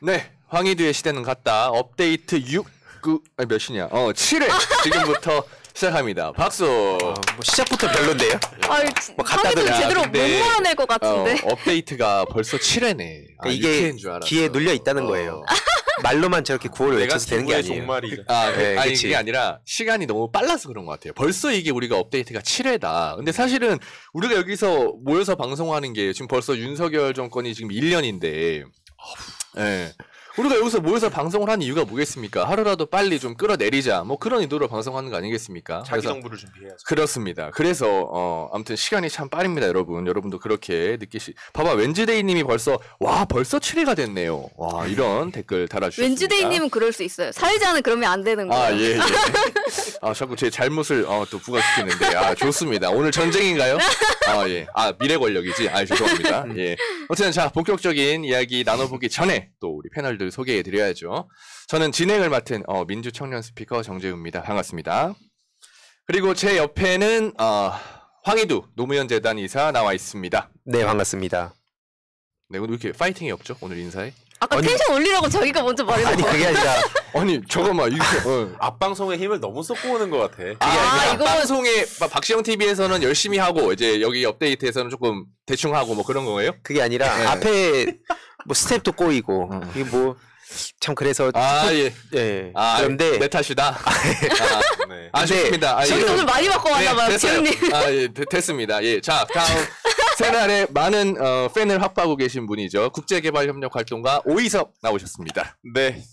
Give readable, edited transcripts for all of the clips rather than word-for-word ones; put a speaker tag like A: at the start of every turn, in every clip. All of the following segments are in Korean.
A: 네, 황희두의 시대는 갔다. 업데이트 6, 아니 몇이냐? 7회 지금부터 시작합니다. 박수.
B: 뭐 시작부터 별론데요?
C: 황희두 제대로 못 몰아낼 것 같은데.
A: 업데이트가 벌써 7회네.
B: 그러니까 이게 귀에 눌려 있다는 거예요. 말로만 저렇게 구호를 외쳐서 되는 게 아니에요.
A: 네, 아니 그게 아니라 시간이 너무 빨라서 그런 것 같아요. 벌써 이게 우리가 업데이트가 7회다. 근데 사실은 우리가 여기서 모여서 방송하는 게 지금 벌써 윤석열 정권이 지금 1년인데 네. 우리가 여기서 모여서 방송을 하는 이유가 뭐겠습니까? 하루라도 빨리 좀 끌어내리자. 뭐 그런 의도로 방송하는 거 아니겠습니까?
D: 자기 정부를 준비해야죠.
A: 그렇습니다. 그래서 아무튼 시간이 참 빠릅니다, 여러분. 여러분도 그렇게 봐봐, 웬즈데이님이 벌써 7회가 됐네요. 와, 이런 댓글 달아주셨습니다.
C: 웬즈데이님은 그럴 수 있어요. 사회자는 그러면 안 되는 거예요.
A: 아, 예. 자꾸 제 잘못을 또 부각시키는데 좋습니다. 오늘 전쟁인가요? 예. 미래 권력이지. 죄송합니다. 예. 어쨌든 자, 본격적인 이야기 나눠보기 전에 또 우리 패널들 소개해드려야죠. 저는 진행을 맡은 민주청년 스피커 정재우입니다. 반갑습니다. 그리고 제 옆에는 황희두 노무현 재단 이사 나와 있습니다.
B: 네, 반갑습니다.
A: 네, 오늘 왜 이렇게 파이팅이 없죠? 오늘 인사에?
C: 아까 텐션 올리라고 저희가 먼저 말했는데.
B: 아니 그게 아니라
A: 아니 잠깐만 이렇게
D: 앞방송에 힘을 너무 쏟고 오는 것 같아.
A: 이거 앞방송에 박시영 TV에서는 열심히 하고 이제 여기 업데이트에서는 조금 대충 하고 뭐 그런 거예요?
B: 그게 아니라 네. 앞에 뭐 스텝도 꼬이고 이게 뭐 참 그래서
A: 예.
B: 그런데
A: 내 탓이다.
D: 네.
A: 좋습니다.
C: 저희 돈을 많이 받고 왔나 봐요, 지훈님.
A: 됐습니다. 예, 자 다음 새날에 많은 팬을 확보하고 계신 분이죠. 국제개발협력 활동가 오이섭 나오셨습니다.
D: 네.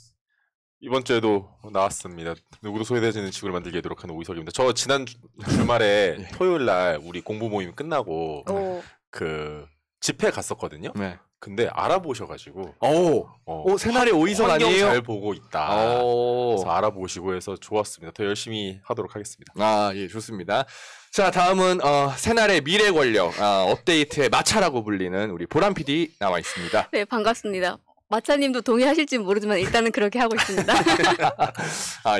D: 이번 주에도 나왔습니다. 누구도 소외되지 않는 지구를 만들게 하도록 하는 오이섭입니다. 저 지난 주말에 토요일 날 우리 공부 모임 끝나고 그 집회 갔었거든요.
A: 네.
D: 근데 알아보셔가지고
A: 새날에 오이섭 아니에요?
D: 잘 보고 있다. 그래서 알아보시고 해서 좋았습니다. 더 열심히 하도록 하겠습니다.
A: 예, 좋습니다. 자, 다음은 새날의 미래 권력 업데이트의 마차라고 불리는 우리 보람 PD 나와 있습니다.
C: 네, 반갑습니다. 마차님도 동의하실지 모르지만 일단은 그렇게 하고 있습니다.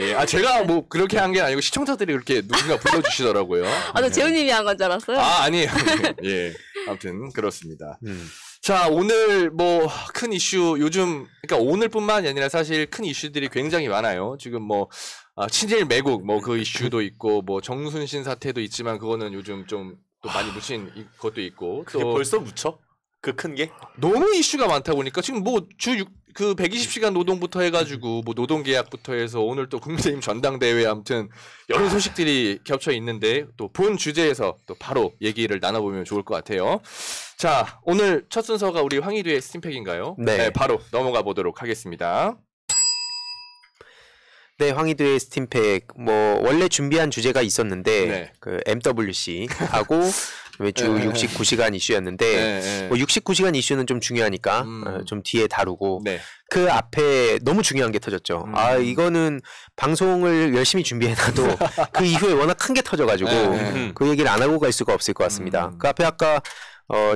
A: 예. 제가 뭐 그렇게 한 게 아니고 시청자들이 그렇게 누군가 불러주시더라고요.
C: 저 재훈님이 한 건 줄 알았어요.
A: 아니에요. 예. 아무튼 그렇습니다. 자, 오늘 뭐 큰 이슈 그러니까 오늘뿐만이 아니라 사실 큰 이슈들이 굉장히 많아요. 지금 뭐 친일 매국 뭐 그 이슈도 있고 뭐 정순신 사태도 있지만 그거는 요즘 좀 또 많이 묻힌 것도 있고
D: 그게
A: 또
D: 벌써 묻혀? 그 큰 게?
A: 너무 이슈가 많다 보니까 지금 뭐 그 120시간 노동부터 해가지고 뭐 노동계약부터 해서 오늘 또 국민의힘 전당대회 아무튼 여러 소식들이 겹쳐 있는데 또 본 주제에서 또 바로 얘기를 나눠보면 좋을 것 같아요. 자, 오늘 첫 순서가 우리 황희두의 스팀팩인가요?
B: 네.
A: 바로 넘어가 보도록 하겠습니다.
B: 네, 황희두의 스팀팩 원래 준비한 주제가 있었는데 그 MWC 하고 주 69시간 이슈였는데 69시간 이슈는 좀 중요하니까 좀 뒤에 다루고 그 앞에 너무 중요한 게 터졌죠. 이거는 방송을 열심히 준비해놔도 그 이후에 워낙 큰 게 터져가지고 그 얘기를 안 하고 갈 수가 없을 것 같습니다. 그 앞에 아까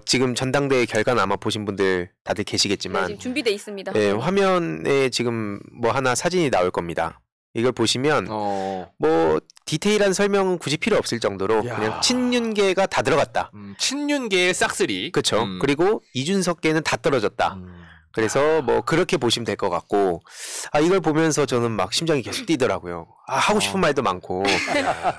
B: 지금 전당대회 결과는 아마 보신 분들 다들 계시겠지만
C: 지금 준비돼 있습니다.
B: 네, 화면에 지금 뭐 하나 사진이 나올 겁니다. 이걸 보시면 뭐 디테일한 설명은 굳이 필요 없을 정도로 그냥 친윤계가 다 들어갔다.
A: 친윤계의 싹쓸이.
B: 그렇죠. 그리고 이준석계는 다 떨어졌다. 그래서 뭐 그렇게 보시면 될 것 같고 이걸 보면서 저는 막 심장이 계속 뛰더라고요. 하고 싶은 말도 많고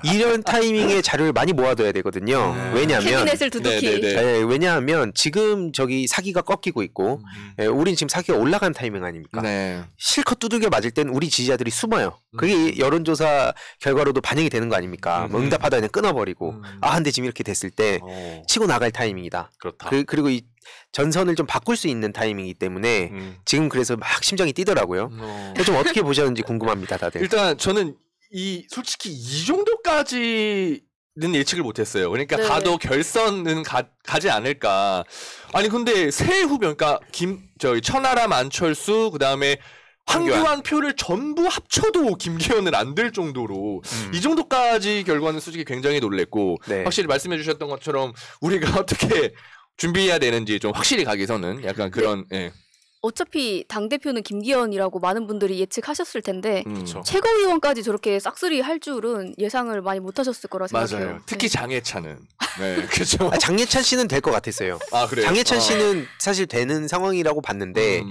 B: 이런 타이밍에 자료를 많이 모아둬야 되거든요. 왜냐하면
C: 캐비넷을 두둑히.
B: 왜냐하면 지금 저기 사기가 꺾이고 있고 우린 지금 사기가 올라간 타이밍 아닙니까? 실컷 두들겨 맞을 땐 우리 지지자들이 그게 여론조사 결과로도 반영이 되는 거 아닙니까? 뭐 응답하다 그냥 끊어버리고 근데 지금 이렇게 됐을 때 치고 나갈 타이밍이다.
D: 그렇다.
B: 그리고 이 전선을 좀 바꿀 수 있는 타이밍이기 때문에 지금 그래서 막 심장이 뛰더라고요. 좀 어떻게 보셨는지 궁금합니다, 다들.
A: 일단 저는 솔직히 이 정도까지는 예측을 못했어요. 그러니까 가도 결선은 가지 않을까. 아니 근데 새 후보, 그러니까 천하람, 안철수, 그 다음에 황교안 표를 전부 합쳐도 김기현은 안 될 정도로 이 정도까지 결과는 솔직히 굉장히 놀랬고 확실히 말씀해 주셨던 것처럼 우리가 어떻게 준비해야 되는지 좀 확실히 가기 위해서는 약간 그런
C: 어차피 당대표는 김기현이라고 많은 분들이 예측하셨을 텐데 최고위원까지 저렇게 싹쓸이 할 줄은 예상을 많이 못하셨을 거라 생각해요.
A: 맞아요. 특히 장해찬은. 그렇죠.
B: 장해찬 씨는 될 것 같았어요.
A: 그래요?
B: 장해찬 씨는 사실 되는 상황이라고 봤는데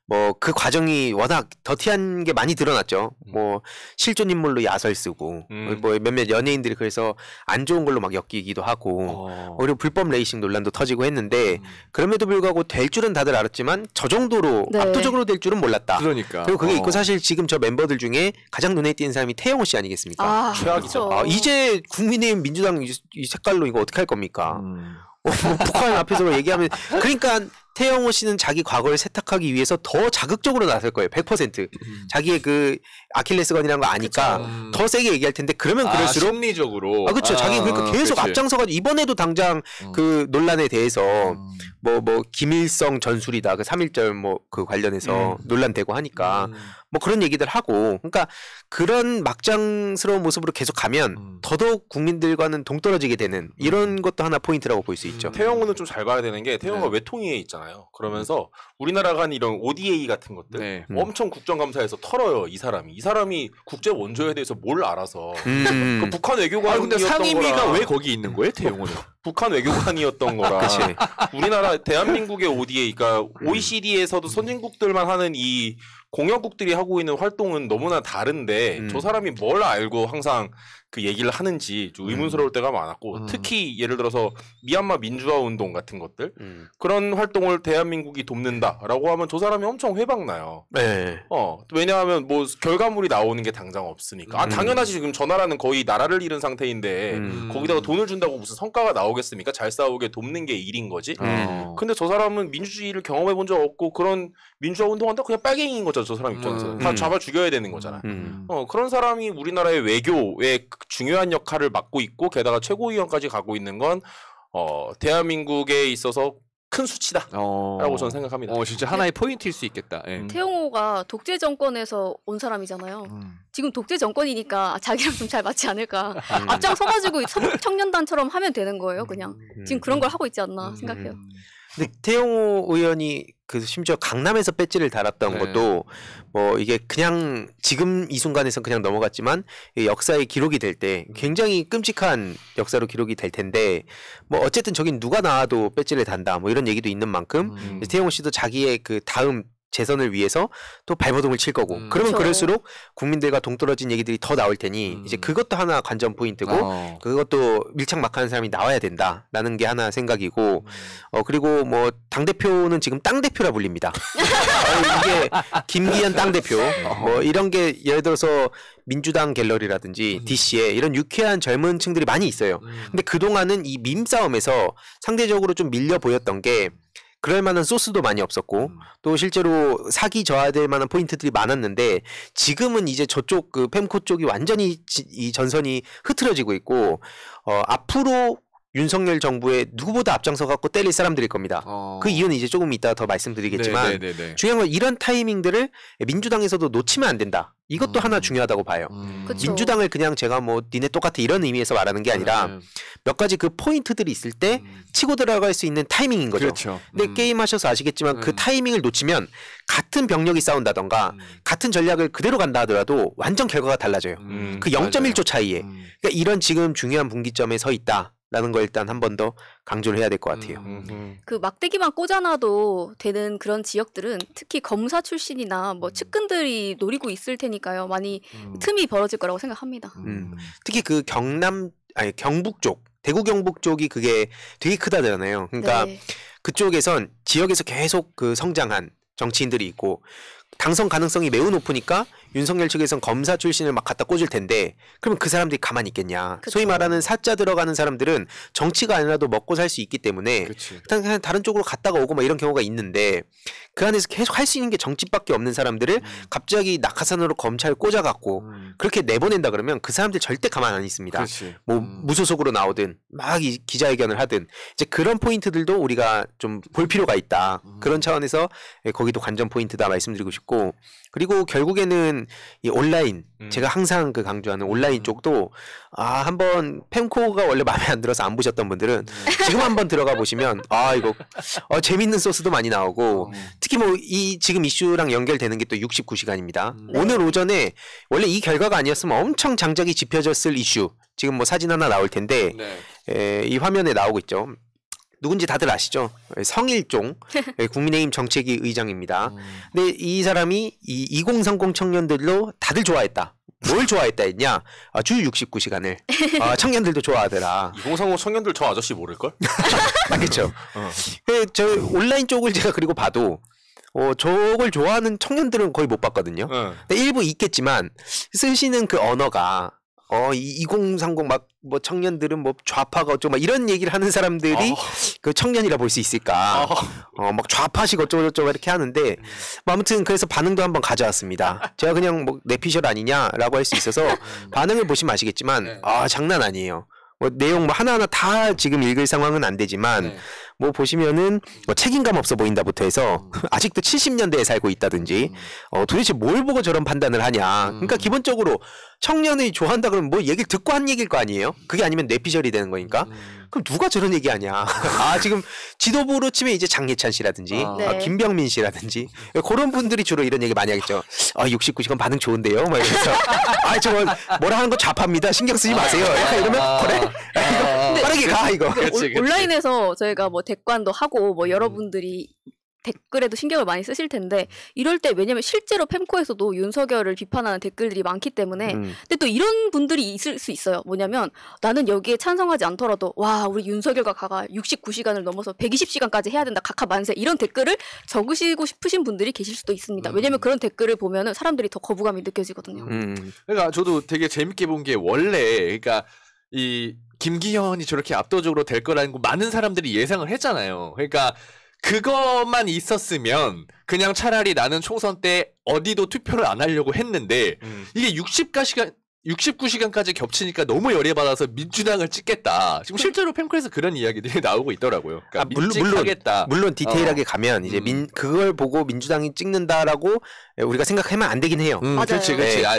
B: 뭐 그 과정이 워낙 더티한 게 많이 드러났죠. 뭐 실존 인물로 야설 쓰고 뭐 몇몇 연예인들이 그래서 안 좋은 걸로 막 엮이기도 하고 그리고 불법 레이싱 논란도 터지고 했는데 그럼에도 불구하고 될 줄은 다들 알았지만 저 정도로 네. 압도적으로 될 줄은 몰랐다.
A: 그러니까.
B: 그리고 그게 있고 사실 지금 저 멤버들 중에 가장 눈에 띄는 사람이 태영호 씨 아니겠습니까?
D: 최악이죠.
B: 이제 국민의힘 민주당 이 색깔로 이거 어떻게 할 겁니까? 북한 앞에서 얘기하면 그러니까 태영호 씨는 자기 과거를 세탁하기 위해서 더 자극적으로 나설 거예요. 100%. 자기의 그 아킬레스건이라는 거 아니까 더 세게 얘기할 텐데 그러면 그럴수록
A: 심리적으로.
B: 그렇죠. 자기 그러니까 계속 앞장서가지고 이번에도 당장 그 논란에 대해서 뭐 김일성 전술이다. 그 3.1절 뭐 그 관련해서 논란되고 하니까 뭐 그런 얘기들 하고 그러니까 그런 막장스러운 모습으로 계속 가면 더더욱 국민들과는 동떨어지게 되는 이런 것도 하나 포인트라고 볼 수 있죠.
D: 태영호는 좀 잘 봐야 되는 게 태영호가 외통위에 있잖아요. 그러면서 우리나라가 한 이런 ODA 같은 것들 엄청 국정감사에서 털어요. 이 사람이 국제 원조에 대해서 뭘 알아서 그 북한 외교관이었던
A: 근데 상임위가 왜 거기 있는 거예요, 태영호는?
D: 북한 외교관이었던 거라 우리나라 대한민국의 ODA, 그러니까 OECD에서도 선진국들만 하는 이 공화국들이 하고 있는 활동은 너무나 다른데 저 사람이 뭘 알고 항상 그 얘기를 하는지 좀 의문스러울 때가 많았고 특히 예를 들어서 미얀마 민주화 운동 같은 것들 그런 활동을 대한민국이 돕는다라고 하면 저 사람이 엄청 회박나요.
B: 네.
D: 왜냐하면 뭐 결과물이 나오는 게 당장 없으니까. 당연하지 지금 저 나라는 거의 나라를 잃은 상태인데 거기다가 돈을 준다고 무슨 성과가 나오겠습니까? 잘 싸우게 돕는 게 일인 거지. 근데 저 사람은 민주주의를 경험해 본 적 없고 그런 민주화 운동한다 그냥 빨갱이인 거죠. 저 사람 입장에서 다 잡아 죽여야 되는 거잖아. 그런 사람이 우리나라의 외교에 중요한 역할을 맡고 있고 게다가 최고위원까지 가고 있는 건 대한민국에 있어서 큰 수치다라고 저는 생각합니다.
A: 진짜 하나의 포인트일 수 있겠다. 예.
C: 태영호가 독재 정권에서 온 사람이잖아요. 지금 독재 정권이니까 자기랑 좀 잘 맞지 않을까. 앞장 서가지고 청년단처럼 하면 되는 거예요. 그냥 지금 그런 걸 하고 있지 않나 생각해요.
B: 근데 태영호 의원이 그 심지어 강남에서 배지를 달았던 것도 뭐 이게 그냥 지금 이 순간에선 그냥 넘어갔지만 역사의 기록이 될 때 굉장히 끔찍한 역사로 기록이 될 텐데 뭐 어쨌든 저긴 누가 나와도 배지를 단다 뭐 이런 얘기도 있는 만큼 태영호 씨도 자기의 그 다음 재선을 위해서 또 발버둥을 칠 거고 그러면 그렇죠. 그럴수록 국민들과 동떨어진 얘기들이 더 나올 테니 이제 그것도 하나 관전 포인트고 그것도 밀착막하는 사람이 나와야 된다라는 게 하나 생각이고 그리고 뭐 당대표는 지금 땅대표라 불립니다. 이게 김기현 땅대표 뭐 이런 게 예를 들어서 민주당 갤러리라든지 DC에 이런 유쾌한 젊은 층들이 많이 있어요. 근데 그동안은 이 밈 싸움에서 상대적으로 좀 밀려 보였던 게 그럴 만한 소스도 많이 없었고 또 실제로 사기 저하될 만한 포인트들이 많았는데 지금은 이제 저쪽 그 펜코 쪽이 완전히 이 전선이 흐트러지고 있고 앞으로 윤석열 정부에 누구보다 앞장서 갖고 때릴 사람들일 겁니다. 그 이유는 이제 조금 이따 더 말씀드리겠지만 중요한 건 이런 타이밍들을 민주당에서도 놓치면 안 된다. 이것도 하나 중요하다고 봐요. 민주당을 그냥 제가 뭐 니네 똑같아 이런 의미에서 말하는 게 아니라 몇 가지 그 포인트들이 있을 때 치고 들어갈 수 있는 타이밍인 거죠.
A: 그렇죠.
B: 근데 게임 하셔서 아시겠지만 그 타이밍을 놓치면 같은 병력이 싸운다던가 같은 전략을 그대로 간다 하더라도 완전 결과가 달라져요. 그 0.1초 차이에. 그러니까 이런 지금 중요한 분기점에 서 있다. 라는 걸 일단 한 번 더 강조를 해야 될 것 같아요.
C: 그 막대기만 꽂아놔도 되는 그런 지역들은 특히 검사 출신이나 뭐 측근들이 노리고 있을 테니까요. 많이 틈이 벌어질 거라고 생각합니다.
B: 특히 그 경북 쪽, 대구 경북 쪽이 그게 되게 크다잖아요. 그러니까 그쪽에선 지역에서 계속 그 성장한 정치인들이 있고 당선 가능성이 매우 높으니까 윤석열 측에선 검사 출신을 막 갖다 꽂을 텐데 그러면 그 사람들이 가만히 있겠냐. 그쵸. 소위 말하는 사자 들어가는 사람들은 정치가 아니라도 먹고 살 수 있기 때문에 일단 그냥 다른 쪽으로 갔다가 오고 막 이런 경우가 있는데 그 안에서 계속 할 수 있는 게 정치밖에 없는 사람들을 갑자기 낙하산으로 검찰 꽂아갖고 그렇게 내보낸다 그러면 그 사람들 절대 가만 안 있습니다. 뭐 무소속으로 나오든 막 기자회견을 하든 이제 그런 포인트들도 우리가 좀 볼 필요가 있다. 그런 차원에서 거기도 관전 포인트다 말씀드리고 싶고 그리고 결국에는 이 온라인 제가 항상 그 강조하는 온라인 쪽도 한번 펜코가 원래 마음에 안 들어서 안 보셨던 분들은 지금 한번 들어가 보시면 이거 재밌는 소스도 많이 나오고 특히 뭐 이 지금 이슈랑 연결되는 게 또 69시간입니다. 오늘 오전에 원래 이 결과가 아니었으면 엄청 장작이 짚혀졌을 이슈 지금 뭐 사진 하나 나올 텐데 이 화면에 나오고 있죠. 누군지 다들 아시죠? 성일종 국민의힘 정책위 의장입니다. 근데 이 사람이 이 2030 청년들로 다들 좋아했다. 뭘 좋아했다 했냐? 주 69시간을 청년들도 좋아하더라.
D: 2030 청년들 저 아저씨 모를걸?
B: 맞겠죠. 저 온라인 쪽을 제가 그리고 봐도 저걸 좋아하는 청년들은 거의 못 봤거든요. 근데 일부 있겠지만 쓰시는 그 언어가 2030 막 뭐 청년들은 뭐 좌파가 어쩌고 막 이런 얘기를 하는 사람들이 그 청년이라 볼 수 있을까? 막 좌파식 어쩌고 저쩌고 이렇게 하는데 뭐 아무튼 그래서 반응도 한번 가져왔습니다. 제가 그냥 뭐 내피셜 아니냐라고 할 수 있어서 반응을 보시면 아시겠지만 장난 아니에요. 뭐 내용 뭐 하나하나 다 지금 읽을 상황은 안 되지만 뭐 보시면은 뭐 책임감 없어 보인다부터 해서 아직도 70년대에 살고 있다든지 도대체 뭘 보고 저런 판단을 하냐. 그러니까 기본적으로 청년이 좋아한다 그러면 뭐 얘기를 듣고 한 얘기일 거 아니에요? 그게 아니면 뇌피셜이 되는 거니까. 그럼 누가 저런 얘기하냐. 지금 지도부로 치면 이제 장예찬 씨라든지 김병민 씨라든지 그런 분들이 주로 이런 얘기 많이 하겠죠. 69시간 반응 좋은데요? 막 이러면서 저거 뭐라 하는 거 좌파입니다. 신경 쓰지 마세요. 이러면 그래? 빠르게 가 이거.
C: 그치. 온라인에서 저희가 뭐 대관도 하고 뭐 여러분들이 댓글에도 신경을 많이 쓰실 텐데 이럴 때 왜냐면 실제로 펜코에서도 윤석열을 비판하는 댓글들이 많기 때문에 근데 또 이런 분들이 있을 수 있어요. 뭐냐면 나는 여기에 찬성하지 않더라도 와 우리 윤석열과 가가 69시간을 넘어서 120시간까지 해야 된다. 각하 만세 이런 댓글을 적으시고 싶으신 분들이 계실 수도 있습니다. 왜냐면 그런 댓글을 보면은 사람들이 더 거부감이 느껴지거든요.
A: 그러니까 저도 되게 재밌게 본 게 원래 그러니까 이 김기현이 저렇게 압도적으로 될 거라는 거 많은 사람들이 예상을 했잖아요. 그러니까 그것만 있었으면 그냥 차라리 나는 총선 때 어디도 투표를 안 하려고 했는데 이게 69시간까지 겹치니까 너무 열애받아서 민주당을 찍겠다. 지금 실제로 펜코에서 그런 이야기들이 나오고 있더라고요. 그러니까
B: 물론 디테일하게 가면 이제 그걸 보고 민주당이 찍는다라고 우리가 생각하면 안 되긴 해요.
A: 그렇지.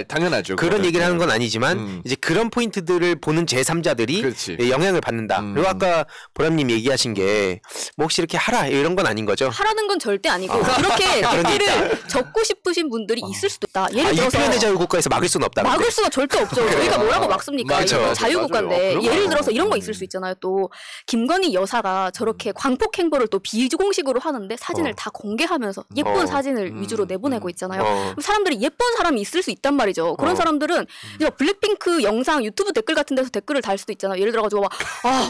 A: 당연하죠.
B: 그런 얘기를 하는 건 아니지만 이제 그런 포인트들을 보는 제3자들이 영향을 받는다. 그리고 아까 보람님 얘기하신 게 뭐 혹시 이렇게 하라 이런 건 아닌 거죠?
C: 하라는 건 절대 아니고 그렇게 댓글을 적고 싶으신 분들이 있을 수도 있다. 예를 들어서
B: 이 표현의 자유국가에서 막을 수는 없다.
C: 막을 수가 절대 없죠. 저희가 뭐라고 막습니까? 이거 자유국가인데 예를 들어서 이런 거 있을 수 있잖아요. 또 김건희 여사가 저렇게 광폭 행보를 또 비공식으로 하는데 사진을 다 공개하면서 예쁜 사진을 위주로 내보내고 있잖아요. 그럼 사람들이 예쁜 사람이 있을 수 있단 말이죠. 그런 사람들은 블랙핑크 영상 유튜브 댓글 같은 데서 댓글을 달 수도 있잖아요. 예를 들어가지고 막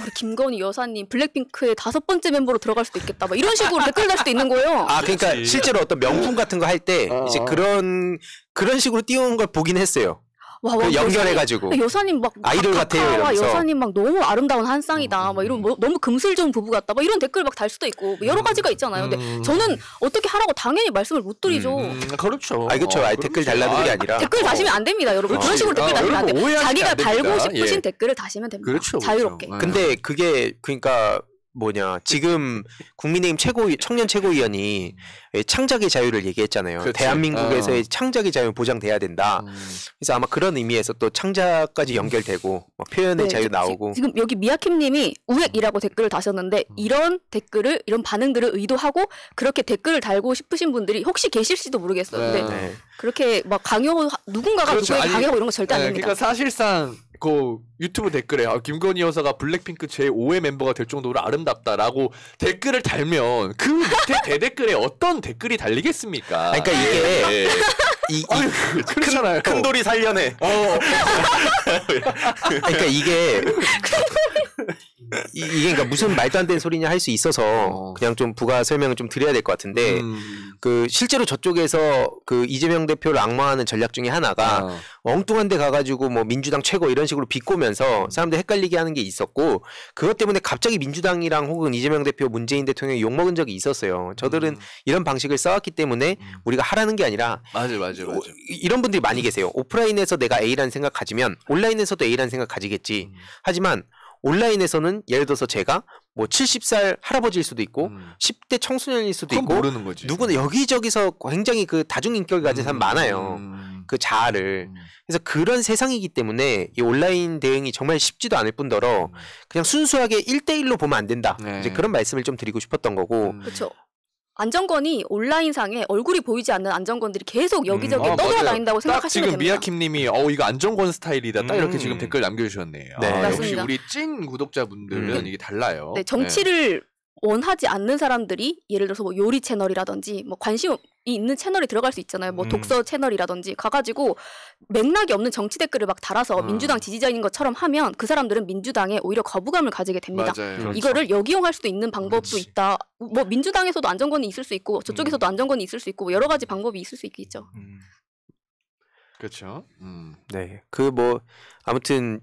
C: 우리 김건희 여사님 블랙핑크의 5번째 멤버로 들어갈 수도 있겠다. 막 이런 식으로 댓글 달 수도 있는 거예요.
B: 그러니까 실제로 어떤 명품 같은 거 할 때 이제 그런 식으로 띄우는 걸 보긴 했어요. 연결해가지고
C: 여사님 막
B: 아이돌 같아요 이러면서
C: 여사님 막 너무 아름다운 한 쌍이다 막 이런 너무 금슬 좋은 부부 같다 막 이런 댓글 막 달 수도 있고 여러 가지가 있잖아요. 근데 저는 어떻게 하라고 당연히 말씀을 못 드리죠.
A: 그렇죠.
B: 그렇죠. 댓글 달라는 게 아니라
C: 댓글 다시면 안 됩니다, 여러분. 그런 식으로 댓글 다시면 안 돼요. 자기가 달고 싶으신 댓글을 다시면 됩니다. 그렇죠, 자유롭게.
B: 근데 그게 그러니까 지금 국민의힘 청년 최고위원이 창작의 자유를 얘기했잖아요. 그렇지. 대한민국에서의 창작의 자유는 보장돼야 된다. 그래서 아마 그런 의미에서 또 창작까지 연결되고 표현의 자유 나오고.
C: 지금 여기 미아킴님이 우액이라고 댓글을 다셨는데 이런 댓글을 이런 반응들을 의도하고 그렇게 댓글을 달고 싶으신 분들이 혹시 계실지도 모르겠어요. 근데 그렇게 막 누군가가 누구에게 강요하고 이런 거 절대 안 됩니다.
A: 그러니까 사실상 그 유튜브 댓글에 김건희 여사가 블랙핑크 제5의 멤버가 될 정도로 아름답다라고 댓글을 달면 그 밑에 대댓글에 어떤 댓글이 달리겠습니까?
B: 그러니까 이게
A: 그렇잖아요.
D: 큰 돌이 살려내.
B: 그러니까 이게 그러니까 무슨 말도 안 되는 소리냐 할 수 있어서 그냥 좀 부가 설명을 좀 드려야 될 것 같은데 그 실제로 저쪽에서 그 이재명 대표를 악마하는 전략 중에 하나가 엉뚱한 데 가가지고 뭐 민주당 최고 이런 식으로 비꼬면서 사람들 헷갈리게 하는 게 있었고 그것 때문에 갑자기 민주당이랑 혹은 이재명 대표 문재인 대통령이 욕먹은 적이 있었어요. 저들은 이런 방식을 써왔기 때문에 우리가 하라는 게 아니라
A: 맞아.
B: 이런 분들이 많이 계세요. 오프라인에서 내가 A라는 생각 가지면 온라인에서도 A라는 생각 가지겠지. 하지만 온라인에서는 예를 들어서 제가 뭐 70살 할아버지일 수도 있고 10대 청소년일 수도 있고
A: 모르는 거지.
B: 누구나 여기저기서 굉장히 그 다중인격을 가진 사람 많아요. 그 자아를. 그래서 그런 세상이기 때문에 이 온라인 대응이 정말 쉽지도 않을 뿐더러 그냥 순수하게 1대1로 보면 안 된다. 이제 그런 말씀을 좀 드리고 싶었던 거고.
C: 그렇죠. 안정권이 온라인상에 얼굴이 보이지 않는 안정권들이 계속 여기저기 떠돌아다닌다고 생각하시면
A: 지금
C: 됩니다.
A: 미아킴님이 이거 안정권 스타일이다 딱 이렇게 지금 댓글 남겨주셨네요.
B: 네.
A: 역시 우리 찐 구독자분들은 이게 달라요.
C: 네, 정치를 원하지 않는 사람들이 예를 들어서 뭐 요리 채널이라든지 뭐 관심이 있는 채널이 들어갈 수 있잖아요. 뭐 독서 채널이라든지 가가지고 맥락이 없는 정치 댓글을 막 달아서 민주당 지지자인 것처럼 하면 그 사람들은 민주당에 오히려 거부감을 가지게 됩니다.
A: 맞아요.
C: 이거를 역이용할 수도 있는 방법도
A: 그렇지.
C: 있다. 뭐 민주당에서도 안정권이 있을 수 있고 저쪽에서도 안정권이 있을 수 있고 뭐 여러 가지 방법이 있을 수 있겠죠.
A: 그렇죠.
B: 네, 그 뭐 아무튼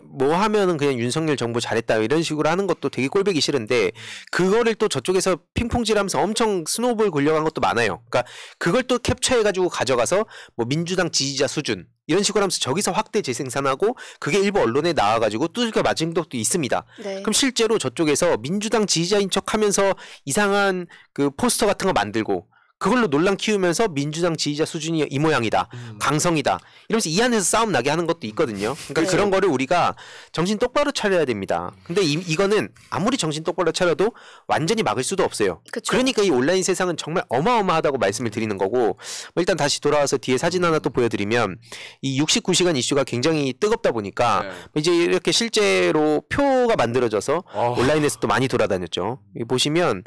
B: 뭐 하면은 그냥 윤석열 정부 잘했다 이런 식으로 하는 것도 되게 꼴보기 싫은데 그거를 또 저쪽에서 핑퐁질하면서 엄청 스노우볼 굴려간 것도 많아요. 그러니까 그걸 또 캡처해가지고 가져가서 뭐 민주당 지지자 수준 이런 식으로 하면서 저기서 확대 재생산하고 그게 일부 언론에 나와가지고 두들겨 맞은 것도 있습니다.
C: 네.
B: 그럼 실제로 저쪽에서 민주당 지지자인 척하면서 이상한 그 포스터 같은 거 만들고. 그걸로 논란 키우면서 민주당 지지자 수준이 이 모양이다. 강성이다. 이러면서 이 안에서 싸움 나게 하는 것도 있거든요. 그러니까
C: 네.
B: 그런 거를 우리가 정신 똑바로 차려야 됩니다. 근데 이거는 아무리 정신 똑바로 차려도 완전히 막을 수도 없어요.
C: 그쵸.
B: 그러니까 이 온라인 세상은 정말 어마어마하다고 말씀을 드리는 거고 뭐 일단 다시 돌아와서 뒤에 사진 하나 또 보여드리면 이 69시간 이슈가 굉장히 뜨겁다 보니까 이제 이렇게 실제로 표가 만들어져서 온라인에서 또 많이 돌아다녔죠. 여기 보시면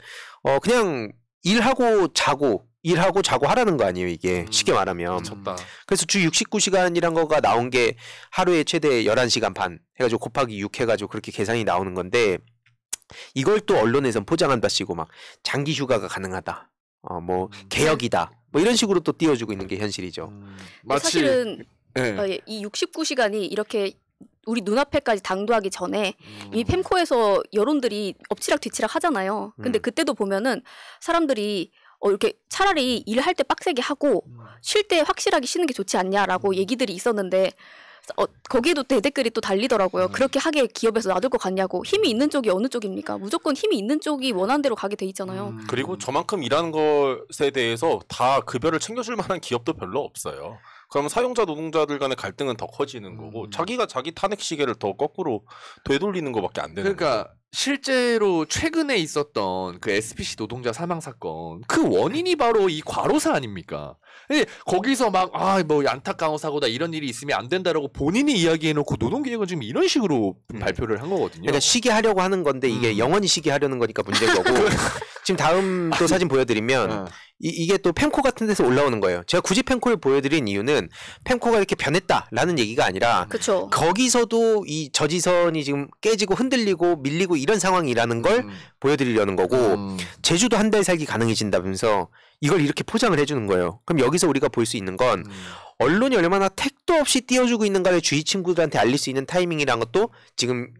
B: 그냥 일하고 자고 하라는 거 아니에요, 이게. 쉽게 말하면.
D: 미쳤다.
B: 그래서 주 69시간이란 거가 나온 게 하루에 최대 11시간 반 해가지고 곱하기 6 해가지고 그렇게 계산이 나오는 건데 이걸 또 언론에선 포장한 바시고 막 장기 휴가가 가능하다. 뭐 개혁이다. 뭐 이런 식으로 또 띄워주고 있는 게 현실이죠.
A: 마치
C: 사실은
A: 네.
C: 이 69시간이 이렇게 우리 눈앞에까지 당도하기 전에 이미 펜코에서 여론들이 엎치락 뒤치락 하잖아요. 근데 그때도 보면은 사람들이 이렇게 차라리 일할 때 빡세게 하고 쉴 때 확실하게 쉬는 게 좋지 않냐라고 얘기들이 있었는데 거기에도 대댓글이 또 달리더라고요. 그렇게 하게 기업에서 놔둘 것 같냐고. 힘이 있는 쪽이 어느 쪽입니까? 무조건 힘이 있는 쪽이 원하는 대로 가게 돼 있잖아요.
D: 그리고 저만큼 일하는 것에 대해서 다 급여를 챙겨줄 만한 기업도 별로 없어요. 그러면 사용자 노동자들 간의 갈등은 더 커지는 거고 자기가 자기 탄핵 시계를 더 거꾸로 되돌리는 것밖에 안 되는
A: 그러니까
D: 거죠.
A: 실제로 최근에 있었던 그 SPC 노동자 사망 사건 그 원인이 바로 이 과로사 아닙니까? 근데 거기서 막 뭐 안타까운 사고다 이런 일이 있으면 안 된다라고 본인이 이야기해놓고 노동계획은 지금 이런 식으로 발표를 한 거거든요.
B: 그러니까 쉬게 하려고 하는 건데 이게 영원히 쉬게 하려는 거니까 문제인 거고 지금 다음 또 사진 보여드리면 이게 또 펜코 같은 데서 올라오는 거예요. 제가 굳이 펜코를 보여드린 이유는 펜코가 이렇게 변했다라는 얘기가 아니라
C: 그쵸.
B: 거기서도 이 저지선이 지금 깨지고 흔들리고 밀리고 이런 상황이라는 걸 보여드리려는 거고 제주도 한 달 살기 가능해진다면서 이걸 이렇게 포장을 해주는 거예요. 그럼 여기서 우리가 볼 수 있는 건 언론이 얼마나 택도 없이 띄워주고 있는가를 주위 친구들한테 알릴 수 있는 타이밍이라는 것도 지금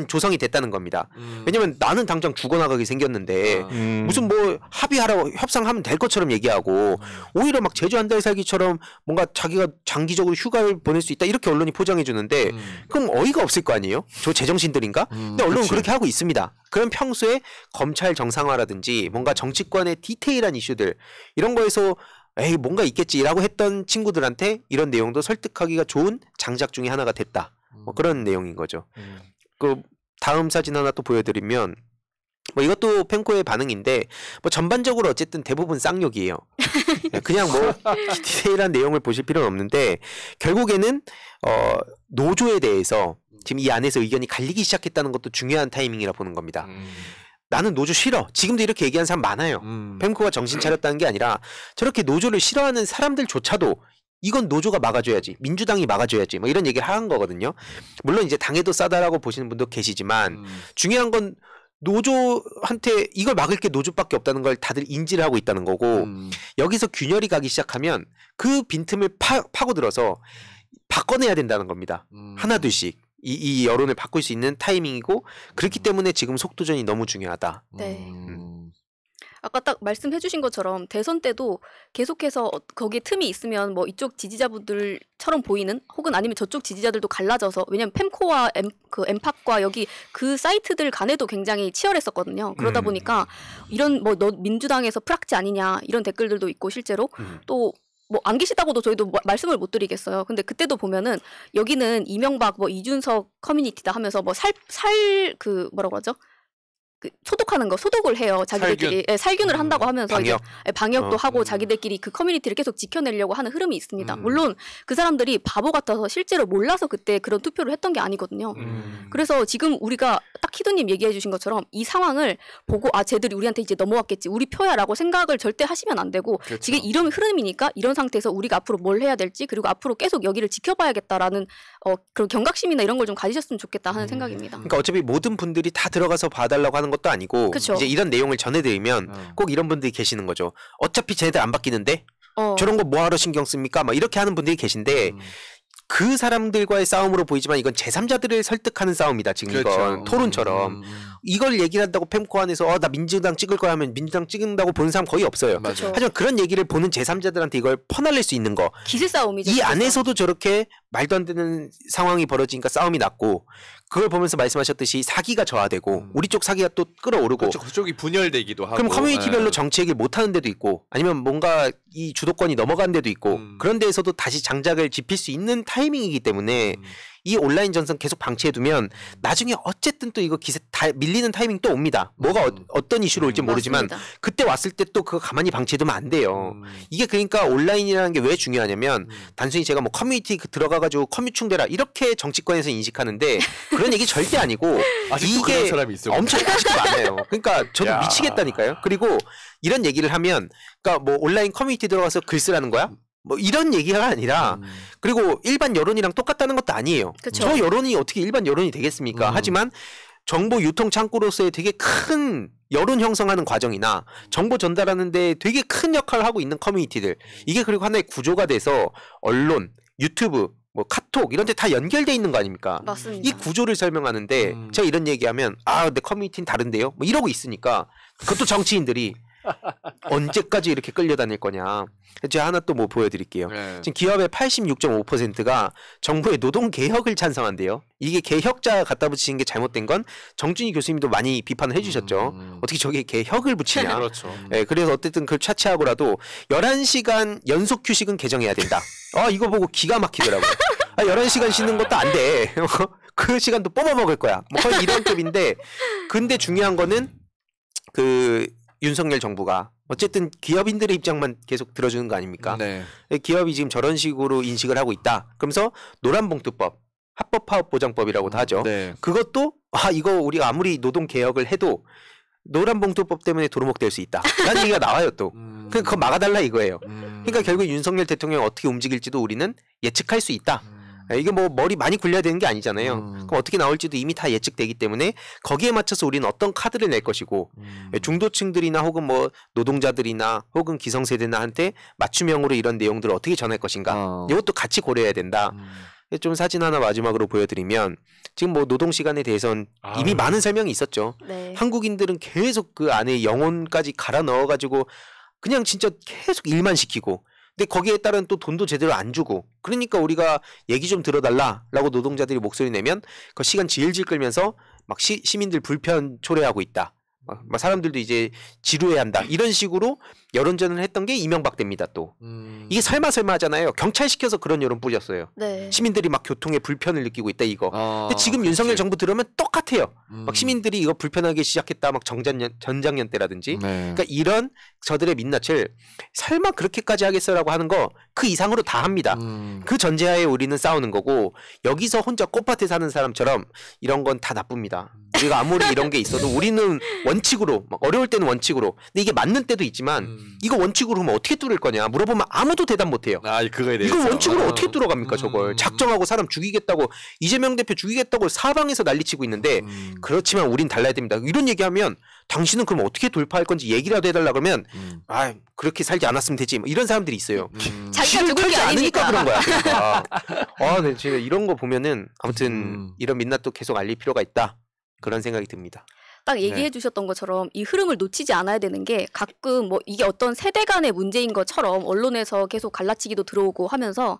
B: 조성이 됐다는 겁니다. 왜냐면 나는 당장 죽어나가게 생겼는데 무슨 뭐 합의하라고 협상하면 될 것처럼 얘기하고 오히려 막 제주 한 달 살기처럼 뭔가 자기가 장기적으로 휴가를 보낼 수 있다 이렇게 언론이 포장해 주는데 그럼 어이가 없을 거 아니에요? 저 제정신들인가? 근데 언론은
A: 그치.
B: 그렇게 하고 있습니다. 그럼 평소에 검찰 정상화라든지 뭔가 정치권의 디테일한 이슈들 이런 거에서 에이 뭔가 있겠지라고 했던 친구들한테 이런 내용도 설득하기가 좋은 장작 중에 하나가 됐다. 뭐 그런 내용인 거죠. 그 다음 사진 하나 또 보여드리면 뭐 이것도 펜코의 반응인데 뭐 전반적으로 어쨌든 대부분 쌍욕이에요. 그냥 뭐 디테일한 내용을 보실 필요는 없는데 결국에는 노조에 대해서 지금 이 안에서 의견이 갈리기 시작했다는 것도 중요한 타이밍이라 보는 겁니다. 나는 노조 싫어. 지금도 이렇게 얘기하는 사람 많아요. 펜코가 정신 차렸다는 게 아니라 저렇게 노조를 싫어하는 사람들조차도 이건 노조가 막아줘야지. 민주당이 막아줘야지. 뭐 이런 얘기를 하는 거거든요. 물론 이제 당해도 싸다라고 보시는 분도 계시지만 중요한 건 노조한테 이걸 막을 게 노조밖에 없다는 걸 다들 인지를 하고 있다는 거고 여기서 균열이 가기 시작하면 그 빈틈을 파고들어서 바꿔내야 된다는 겁니다. 하나둘씩. 이 여론을 바꿀 수 있는 타이밍이고 그렇기 때문에 지금 속도전이 너무 중요하다.
C: 네. 아까 딱 말씀해주신 것처럼 대선 때도 계속해서 거기에 틈이 있으면 뭐 이쪽 지지자분들처럼 보이는 혹은 아니면 저쪽 지지자들도 갈라져서 왜냐면 펜코와 엠팍과 여기 그 사이트들 간에도 굉장히 치열했었거든요. 그러다 보니까 이런 뭐 너 민주당에서 프락지 아니냐 이런 댓글들도 있고 실제로 또 뭐 안 계시다고도 저희도 말씀을 못 드리겠어요. 근데 그때도 보면은 여기는 이명박 뭐 이준석 커뮤니티다 하면서 뭐 그 뭐라고 하죠? 그 소독하는 거 소독을 해요. 자기들끼리 살균. 살균을 한다고 하면서
B: 방역.
C: 이제 방역도 하고 자기들끼리 그 커뮤니티를 계속 지켜내려고 하는 흐름이 있습니다. 물론 그 사람들이 바보 같아서 실제로 몰라서 그때 그런 투표를 했던 게 아니거든요. 그래서 지금 우리가 딱 희두님 얘기해 주신 것처럼 이 상황을 보고 아 쟤들이 우리한테 이제 넘어왔겠지 우리 표야라고 생각을 절대 하시면 안 되고
A: 그렇죠.
C: 지금 이런 흐름이니까 이런 상태에서 우리가 앞으로 뭘 해야 될지 그리고 앞으로 계속 여기를 지켜봐야겠다라는 그런 경각심이나 이런 걸 좀 가지셨으면 좋겠다 하는 생각입니다.
B: 그러니까 어차피 모든 분들이 다 들어가서 봐달라고 하는 것도 아니고
C: 그쵸.
B: 이제 이런 내용을 전해드리면 꼭 이런 분들이 계시는 거죠. 어차피 쟤네들 안 바뀌는데 저런 거 뭐하러 신경 씁니까? 막 이렇게 하는 분들이 계신데 그 사람들과의 싸움으로 보이지만 이건 제3자들을 설득하는 싸움이다. 지금 그렇죠. 이건 토론처럼 이걸 얘기를 한다고 펜코 안에서 나 민주당 찍을 거야 하면 민주당 찍는다고 보는 사람 거의 없어요.
C: 그렇죠.
B: 하지만 그런 얘기를 보는 제3자들한테 이걸 퍼날릴 수 있는 거
C: 기세 싸움이죠.
B: 이 안에서도 저렇게 말도 안 되는 상황이 벌어지니까 싸움이 났고 그걸 보면서 말씀하셨듯이 사기가 저하되고 우리 쪽 사기가 또 끌어오르고
A: 그렇죠. 그쪽이 분열되기도 하고
B: 그럼 커뮤니티별로 정치 얘기를 못하는 데도 있고 아니면 뭔가 이 주도권이 넘어간 데도 있고 그런 데에서도 다시 장작을 짚힐 수 있는 타이밍이기 때문에 이 온라인 전선 계속 방치해두면 나중에 어쨌든 또 이거 기세 다 밀리는 타이밍 또 옵니다. 뭐가 어떤 이슈로 올지 모르지만
C: 맞습니다.
B: 그때 왔을 때 또 그거 가만히 방치해두면 안 돼요. 이게 그러니까 온라인이라는 게 왜 중요하냐면 단순히 제가 뭐 커뮤니티 들어가가지고 커뮤충대라 이렇게 정치권에서 인식하는데 그런 얘기 절대 아니고 이게 엄청 아직도 많아요. 그러니까 저도
A: 야.
B: 미치겠다니까요. 그리고 이런 얘기를 하면 그러니까 뭐 온라인 커뮤니티 들어가서 글 쓰라는 거야? 뭐 이런 얘기가 아니라 그리고 일반 여론이랑 똑같다는 것도 아니에요.
C: 그쵸.
B: 저 여론이 어떻게 일반 여론이 되겠습니까? 하지만 정보 유통 창구로서의 되게 큰 여론 형성하는 과정이나 정보 전달하는 데 되게 큰 역할을 하고 있는 커뮤니티들 이게 그리고 하나의 구조가 돼서 언론, 유튜브, 뭐 카톡 이런 데 다 연결돼 있는 거 아닙니까?
C: 맞습니다.
B: 이 구조를 설명하는데 제가 이런 얘기하면 아, 내 커뮤니티는 다른데요? 뭐 이러고 있으니까 그것도 정치인들이 언제까지 이렇게 끌려다닐 거냐. 제가 하나 또 뭐 보여드릴게요.
A: 네.
B: 지금 기업의 86.5%가 정부의 노동 개혁을 찬성한대요. 이게 개혁자 갖다 붙이는 게 잘못된 건 정준희 교수님도 많이 비판을 해주셨죠. 어떻게 저게 개혁을 붙이냐.
D: 그렇죠.
B: 네, 그래서 어쨌든 그걸 차치하고라도 11시간 연속 휴식은 개정해야 된다. 이거 보고 기가 막히더라고요. 11시간 쉬는 것도 안 돼. 그 시간도 뽑아먹을 거야. 뭐 거의 이런 급인데 근데 중요한 거는 그 윤석열 정부가 어쨌든 기업인들의 입장만 계속 들어주는 거 아닙니까?
A: 네.
B: 기업이 지금 저런 식으로 인식을 하고 있다. 그러면서 노란봉투법, 합법파업보장법이라고도 하죠.
A: 네.
B: 그것도 이거 우리가 아무리 노동 개혁을 해도 노란봉투법 때문에 도루묵 될 수 있다. 라는 얘기가 나와요 또. 그거 막아달라 이거예요. 그러니까 결국 윤석열 대통령이 어떻게 움직일지도 우리는 예측할 수 있다. 이게 뭐 머리 많이 굴려야 되는 게 아니잖아요. 그럼 어떻게 나올지도 이미 다 예측되기 때문에 거기에 맞춰서 우리는 어떤 카드를 낼 것이고 중도층들이나 혹은 뭐 노동자들이나 혹은 기성세대나한테 맞춤형으로 이런 내용들을 어떻게 전할 것인가 이것도 같이 고려해야 된다. 좀 사진 하나 마지막으로 보여드리면 지금 뭐 노동시간에 대해서는 이미 많은 설명이 있었죠.
C: 네.
B: 한국인들은 계속 그 안에 영혼까지 갈아 넣어가지고 그냥 진짜 계속 일만 시키고 근데 거기에 따른 또 돈도 제대로 안 주고 그러니까 우리가 얘기 좀 들어달라라고 노동자들이 목소리 내면 그 시간 질질 끌면서 막 시민들 불편 초래하고 있다. 막 사람들도 이제 지루해 한다. 이런 식으로 여론전을 했던 게 이명박 때입니다. 또 이게 설마 하잖아요. 경찰 시켜서 그런 여론 뿌렸어요.
C: 네.
B: 시민들이 막 교통에 불편을 느끼고 있다 이거. 근데 지금
A: 그치.
B: 윤석열 정부 들어오면 똑같아요. 막 시민들이 이거 불편하게 시작했다. 막 전작년 때라든지.
A: 네.
B: 그러니까 이런 저들의 민낯을 설마 그렇게까지 하겠어라고 하는 거 그 이상으로 다 합니다. 그 전제하에 우리는 싸우는 거고 여기서 혼자 꽃밭에 사는 사람처럼 이런 건 다 나쁩니다. 우리가 아무리 이런 게 있어도 우리는 원칙으로 막 어려울 때는 원칙으로 근데 이게 맞는 때도 있지만 이거 원칙으로 하면 어떻게 뚫을 거냐 물어보면 아무도 대답 못해요.
A: 그거에 대해서
B: 이거 원칙으로 어떻게 뚫어갑니까 저걸 작정하고 사람 죽이겠다고 이재명 대표 죽이겠다고 사방에서 난리치고 있는데 그렇지만 우린 달라야 됩니다. 이런 얘기하면 당신은 그럼 어떻게 돌파할 건지 얘기라도 해달라 그러면 그렇게 살지 않았으면 되지 뭐 이런 사람들이 있어요.
C: 자기가 죽을 게 아니니까
B: 그런 거야. 그러니까. 네, 제가 이런 거 보면은 아무튼 이런 민낯도 계속 알릴 필요가 있다. 그런 생각이 듭니다.
C: 딱 얘기해 주셨던 것처럼 이 흐름을 놓치지 않아야 되는 게 가끔 뭐 이게 어떤 세대 간의 문제인 것처럼 언론에서 계속 갈라치기도 들어오고 하면서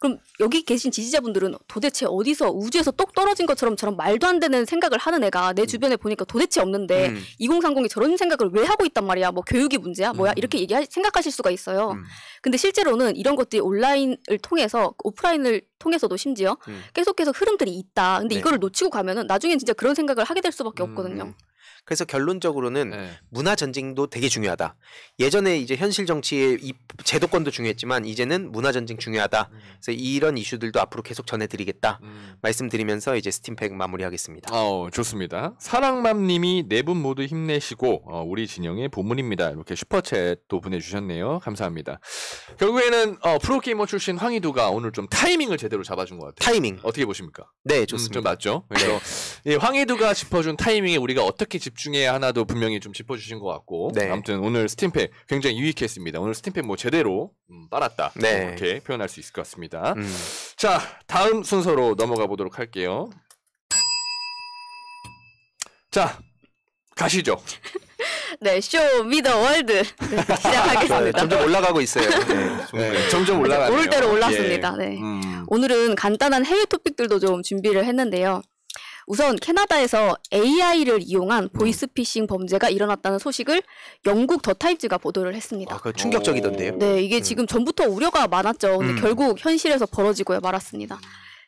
C: 그럼 여기 계신 지지자분들은 도대체 어디서 우주에서 똑 떨어진 것처럼 저런 말도 안 되는 생각을 하는 애가 내 주변에 보니까 도대체 없는데 2030이 저런 생각을 왜 하고 있단 말이야. 뭐 교육이 문제야 뭐야 이렇게 생각하실 수가 있어요. 근데 실제로는 이런 것들이 온라인을 통해서 오프라인을 통해서도 심지어 계속해서 흐름들이 있다. 근데 이거를 놓치고 가면은 나중엔 진짜 그런 생각을 하게 될 수밖에 없거든요.
B: 그래서 결론적으로는 문화 전쟁도 되게 중요하다. 예전에 이제 현실 정치의 이 제도권도 중요했지만 이제는 문화 전쟁 중요하다. 그래서 이런 이슈들도 앞으로 계속 전해드리겠다. 말씀드리면서 이제 스팀팩 마무리하겠습니다.
A: 좋습니다. 사랑맘님이 네 분 모두 힘내시고 우리 진영의 보문입니다. 이렇게 슈퍼챗도 보내주셨네요. 감사합니다. 결국에는 프로게이머 출신 황희두가 오늘 좀 타이밍을 제대로 잡아준 것 같아요.
B: 타이밍
A: 어떻게 보십니까?
B: 네, 좋습니다.
A: 좀 맞죠? 그래서 예, 황희두가 짚어준 타이밍에 우리가 어떻게 집중해야 하나도 분명히 좀 짚어주신 것 같고 아무튼 오늘 스팀팩 굉장히 유익했습니다. 오늘 스팀팩 뭐 제대로 빨았다 이렇게 표현할 수 있을 것 같습니다. 자, 다음 순서로 넘어가 보도록 할게요. 자, 가시죠.
C: 네, 쇼 미더 월드 시작하겠습니다.
B: 점점 올라가고 있어요.
A: 점점 올라가네요.
C: 오를 대로 올랐습니다. 네. 오늘은 간단한 해외 토픽들도 좀 준비를 했는데요. 우선 캐나다에서 AI를 이용한 보이스피싱 범죄가 일어났다는 소식을 영국 더 타임즈가 보도를 했습니다.
B: 그거 충격적이던데요.
C: 네, 이게 지금 전부터 우려가 많았죠. 근데 결국 현실에서 벌어지고 말았습니다.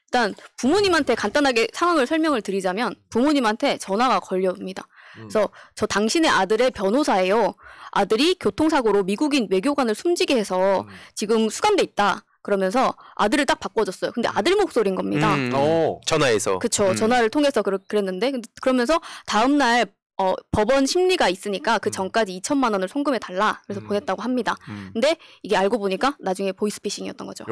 C: 일단 부모님한테 간단하게 상황을 설명을 드리자면 부모님한테 전화가 걸려옵니다. 그래서 저 당신의 아들의 변호사예요. 아들이 교통사고로 미국인 외교관을 숨지게 해서 지금 수감돼 있다. 그러면서 아들을 딱 바꿔줬어요. 근데 아들 목소리인 겁니다.
B: 전화해서.
C: 그쵸. 전화를 통해서 그랬는데 그러면서 다음날 법원 심리가 있으니까 그 전까지 2천만 원을 송금해달라. 그래서 보냈다고 합니다. 근데 이게 알고 보니까 나중에 보이스피싱이었던 거죠.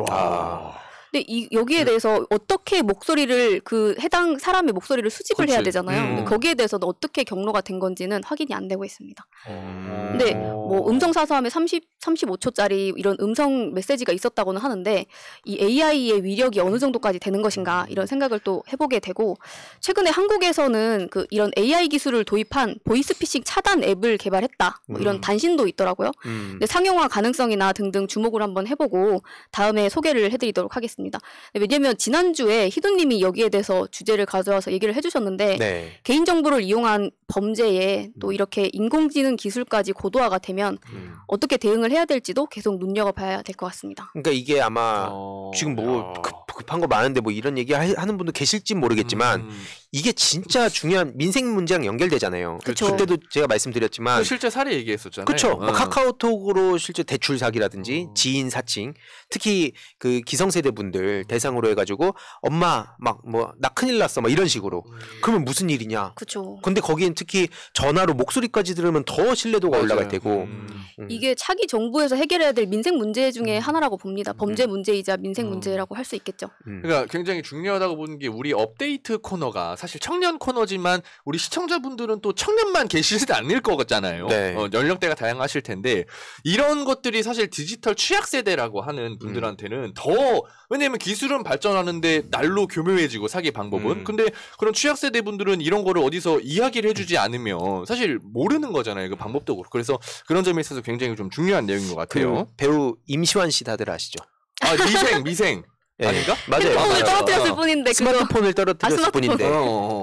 C: 근데 여기에 대해서 어떻게 목소리를 그 해당 사람의 목소리를 수집을 해야 되잖아요. 근데 거기에 대해서는 어떻게 경로가 된 건지는 확인이 안 되고 있습니다. 근데 뭐 음성 사서함에 35초짜리 이런 음성 메시지가 있었다고는 하는데 이 AI의 위력이 어느 정도까지 되는 것인가 이런 생각을 또 해보게 되고 최근에 한국에서는 그 이런 AI 기술을 도입한 보이스피싱 차단 앱을 개발했다. 뭐 이런 단신도 있더라고요. 근데 상용화 가능성이나 등등 주목을 한번 해보고 다음에 소개를 해드리도록 하겠습니다. 왜냐면 지난주에 희두님이 여기에 대해서 주제를 가져와서 얘기를 해주셨는데 개인정보를 이용한 범죄에 또 이렇게 인공지능 기술까지 고도화가 되면 어떻게 대응을 해야 될지도 계속 눈여겨봐야 될 것 같습니다.
B: 그러니까 이게 아마 지금 뭐 급한 거 많은데 뭐 이런 얘기 하는 분도 계실지 모르겠지만 이게 진짜 중요한 민생 문제랑 연결되잖아요. 그때도 제가 말씀드렸지만
A: 실제 사례 얘기했었잖아요.
B: 그렇죠. 뭐 카카오톡으로 실제 대출 사기라든지 지인 사칭, 특히 그 기성세대 분들 대상으로 해가지고 엄마 막 뭐 나 큰일 났어 막 이런 식으로 그러면 무슨 일이냐.
C: 그렇죠.
B: 근데 거기엔 특히 전화로 목소리까지 들으면 더 신뢰도가 올라갈 테고
C: 이게 차기 정부에서 해결해야 될 민생 문제 중에 하나라고 봅니다. 범죄 문제이자 민생 문제라고 할 수 있겠죠.
A: 그러니까 굉장히 중요하다고 보는 게 우리 업데이트 코너가 사실 청년 코너지만 우리 시청자분들은 또 청년만 계시지 않을 거잖아요. 연령대가 다양하실 텐데 이런 것들이 사실 디지털 취약 세대라고 하는 분들한테는 더 왜냐면 기술은 발전하는데 날로 교묘해지고 사기 방법은 근데 그런 취약 세대 분들은 이런 거를 어디서 이야기를 해주지 않으면 사실 모르는 거잖아요. 그 방법도 그렇고 그래서 그런 점에 있어서 굉장히 좀 중요한 내용인 것 같아요.
B: 배우 임시완 씨 다들 아시죠?
A: 미생 아닌가?
B: 맞아요.
C: 핸드폰을 떨어뜨렸을 뿐인데
B: 스마트폰을 떨어뜨렸을 뿐인데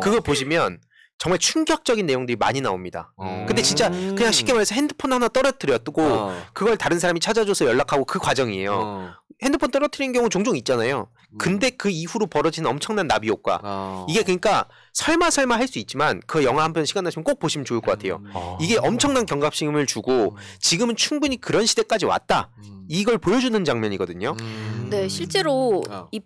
B: 그거 보시면 정말 충격적인 내용들이 많이 나옵니다. 근데 진짜 그냥 쉽게 말해서 핸드폰 하나 떨어뜨렸고 그걸 다른 사람이 찾아줘서 연락하고 그 과정이에요. 핸드폰 떨어뜨리는 경우 종종 있잖아요. 근데 그 이후로 벌어지는 엄청난 나비 효과. 이게 그러니까 설마 할 수 있지만 그 영화 한 편 시간 나시면 꼭 보시면 좋을 것 같아요. 이게 엄청난 경각심을 주고 지금은 충분히 그런 시대까지 왔다. 이걸 보여주는 장면이거든요.
C: 네, 실제로 이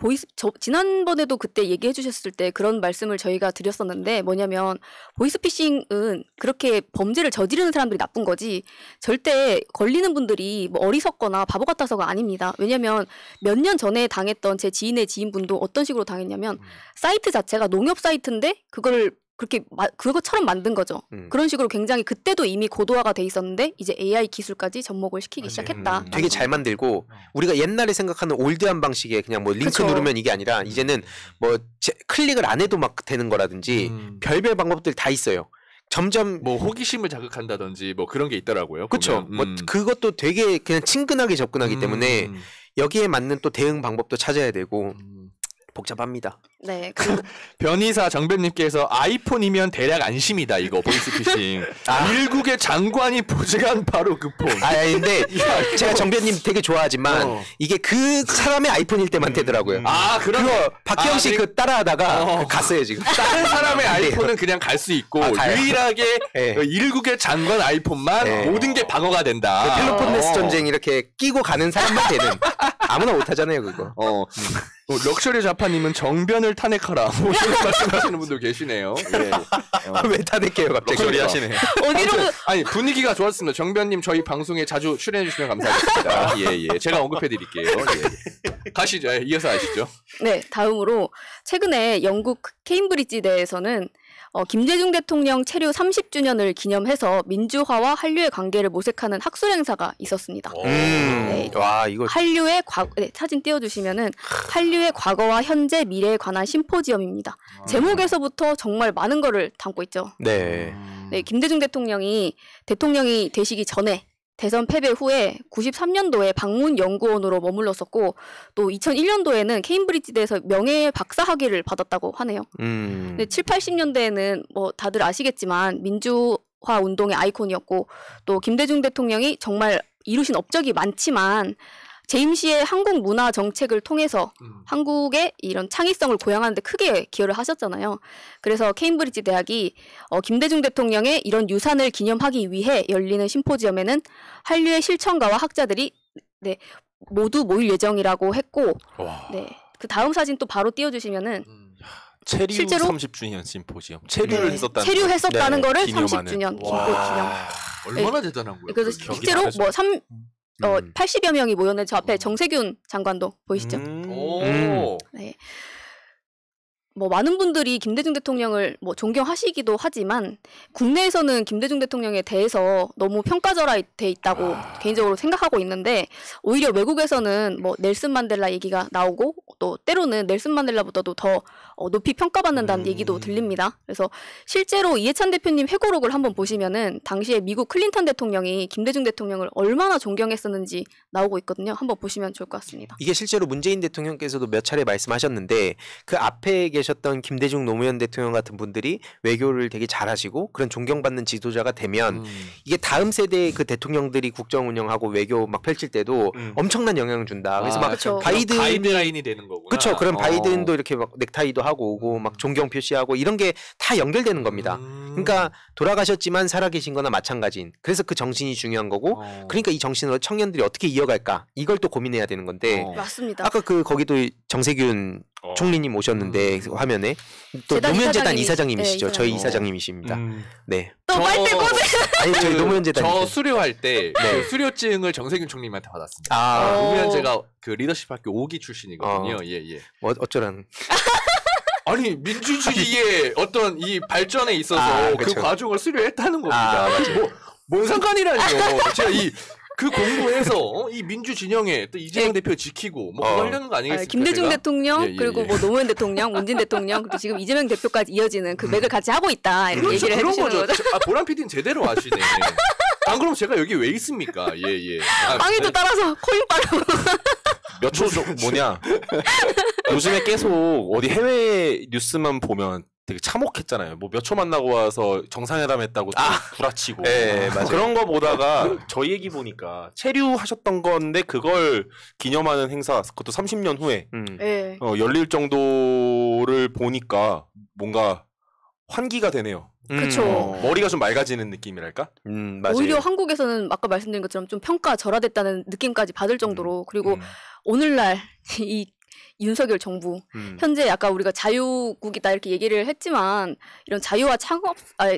C: 지난번에도 그때 얘기해 주셨을 때 그런 말씀을 저희가 드렸었는데 뭐냐면 보이스피싱은 그렇게 범죄를 저지르는 사람들이 나쁜 거지 절대 걸리는 분들이 뭐 어리석거나 바보 같아서가 아닙니다. 왜냐면 몇 년 전에 당했던 제 지인의 지인분도 어떤 식으로 당했냐면 사이트 자체가 농협 사이트인데 그걸 그렇게 그것처럼 만든 거죠. 그런 식으로 굉장히 그때도 이미 고도화가 돼 있었는데 이제 AI 기술까지 접목을 시키기 시작했다.
B: 되게 잘 만들고 우리가 옛날에 생각하는 올드한 방식의 그냥 뭐 링크 누르면 이게 아니라 이제는 뭐 클릭을 안 해도 막 되는 거라든지 별별 방법들 다 있어요. 점점
A: 뭐 호기심을 자극한다든지 뭐 그런 게 있더라고요.
B: 그렇죠. 뭐 그것도 되게 그냥 친근하게 접근하기 때문에 여기에 맞는 또 대응 방법도 찾아야 되고 복잡합니다.
C: 네.
A: 변희사 정변님께서 아이폰이면 대략 안심이다 이거 보이스피싱. 일국의 장관이 보직한 바로 그 폰.
B: 근데 제가 정변님 되게 좋아하지만 이게 그 사람의 아이폰일 때만 되더라고요.
A: 그럼
B: 그거 박혜영 씨 그 따라하다가 갔어요 지금.
A: 다른 사람의 아이폰은 그냥 갈 수 있고 유일하게 일국의 장관 아이폰만 모든 게 방어가 된다.
B: 펠로폰네스 전쟁 이렇게 끼고 가는 사람만 되는. 아무나 못하잖아요 그거.
A: 럭셔리 자파님은 정변을 탄핵하라. 말씀하시는 분도 계시네요. 예.
B: 왜 탄핵해요 갑자기?
D: 럭셔리 하시네.
C: 어디로?
A: 아니 분위기가 좋았습니다. 정변님 저희 방송에 자주 출연해 주시면 감사하겠습니다. 예. 제가 언급해 드릴게요. 예. 가시죠. 이어서 하시죠.
C: 네, 다음으로 최근에 영국 케임브리지대에서는 김대중 대통령 체류 30주년을 기념해서 민주화와 한류의 관계를 모색하는 학술 행사가 있었습니다. 네,
B: 와 이거
C: 한류의 사진 띄워주시면은 한류의 과거와 현재 미래에 관한 심포지엄입니다. 제목에서부터 정말 많은 거를 담고 있죠.
B: 네,
C: 김대중 대통령이 되시기 전에 대선 패배 후에 93년도에 방문연구원으로 머물렀었고 또 2001년도에는 케임브리지대에서 명예 박사학위를 받았다고 하네요. 근데 7, 80년대에는 뭐 다들 아시겠지만 민주화 운동의 아이콘이었고 또 김대중 대통령이 정말 이루신 업적이 많지만 제임시의 한국 문화 정책을 통해서 한국의 이런 창의성을 고양하는 데 크게 기여를 하셨잖아요. 그래서 케임브리지 대학이 김대중 대통령의 이런 유산을 기념하기 위해 열리는 심포지엄에는 한류의 실천가와 학자들이 모두 모일 예정이라고 했고 그 다음 사진 또 바로 띄워주시면은
D: 체류
C: 실제로
D: 30주년 심포지엄. 체류했었다는
C: 체류했었다는 거를
D: 기념하는.
C: 30주년 기념.
A: 얼마나 대단한 거예요.
C: 그래서 실제로 80여 명이 모였는데 저 앞에 정세균 장관도 보이시죠? 네. 뭐 많은 분들이 김대중 대통령을 뭐 존경하시기도 하지만 국내에서는 김대중 대통령에 대해서 너무 평가절하돼 있다고 개인적으로 생각하고 있는데 오히려 외국에서는 뭐 넬슨 만델라 얘기가 나오고 또 때로는 넬슨 만델라보다도 더 높이 평가받는다는 얘기도 들립니다. 그래서 실제로 이해찬 대표님 회고록을 한번 보시면은 당시에 미국 클린턴 대통령이 김대중 대통령을 얼마나 존경했었는지 나오고 있거든요. 한번 보시면 좋을 것 같습니다.
B: 이게 실제로 문재인 대통령께서도 몇 차례 말씀하셨는데 그 앞에 계셨던 김대중 노무현 대통령 같은 분들이 외교를 되게 잘하시고 그런 존경받는 지도자가 되면 이게 다음 세대의 그 대통령들이 국정 운영하고 외교 막 펼칠 때도 엄청난 영향을 준다. 그래서 막 바이든
A: 가이드라인이 되는 거구나.
B: 그렇죠. 그럼 바이든도 이렇게 막 넥타이도 하고 오고 막 존경 표시하고 이런 게 다 연결되는 겁니다. 그러니까 돌아가셨지만 살아계신 거나 마찬가지인. 그래서 그 정신이 중요한 거고 그러니까 이 정신으로 청년들이 어떻게 이어갈까 이걸 또 고민해야 되는 건데
C: 맞습니다.
B: 아까 거기도 정세균 총리님 오셨는데 화면에 또 노무현재단 이사장님이시죠. 저희 이사장님이십니다. 네.
C: 또 빨대꽃을
B: 아니 저희 노무현재단
A: 저 수료할 때 그 수료증을 정세균 총리님한테 받았습니다. 노무현재가 그 리더십 학교 5기 출신이거든요. 예.
B: 어쩌라는.
A: 아니 민주주의의 어떤 이 발전에 있어서 그 과정을 수료했다는 겁니다. 뭔 상관이라니요. 제가 그 공부해서 이 민주 진영에 또 이재명 대표 지키고 뭐 그거 하려는 거 아니겠습니까?
C: 김대중
A: 제가?
C: 대통령 그리고 뭐 노무현 대통령, 문진 대통령 그리고 지금 이재명 대표까지 이어지는 그 맥을 같이 하고 있다 이렇게 얘기를 해주시는 거죠.
A: 보람 PD는 제대로 아시네. 안 그럼 제가 여기 왜 있습니까? 예.
C: 빵이도 따라서 코인 빨고.
D: 몇 초 뭐냐? 요즘에 계속 어디 해외 뉴스만 보면 되게 참혹했잖아요. 뭐 몇 초 만나고 와서 정상회담 했다고 구라치고.
B: 네, 맞아요.
D: 그런 거 보다가 저희 얘기 보니까 체류하셨던 건데 그걸 기념하는 행사 그것도 30년 후에 열릴 정도를 보니까 뭔가 환기가 되네요.
C: 그렇죠.
D: 머리가 좀 맑아지는 느낌이랄까?
B: 맞아요.
C: 오히려 한국에서는 아까 말씀드린 것처럼 좀 평가절하됐다는 느낌까지 받을 정도로 그리고 오늘날 이 윤석열 정부 현재 아까 우리가 자유국이다 이렇게 얘기를 했지만 이런 자유와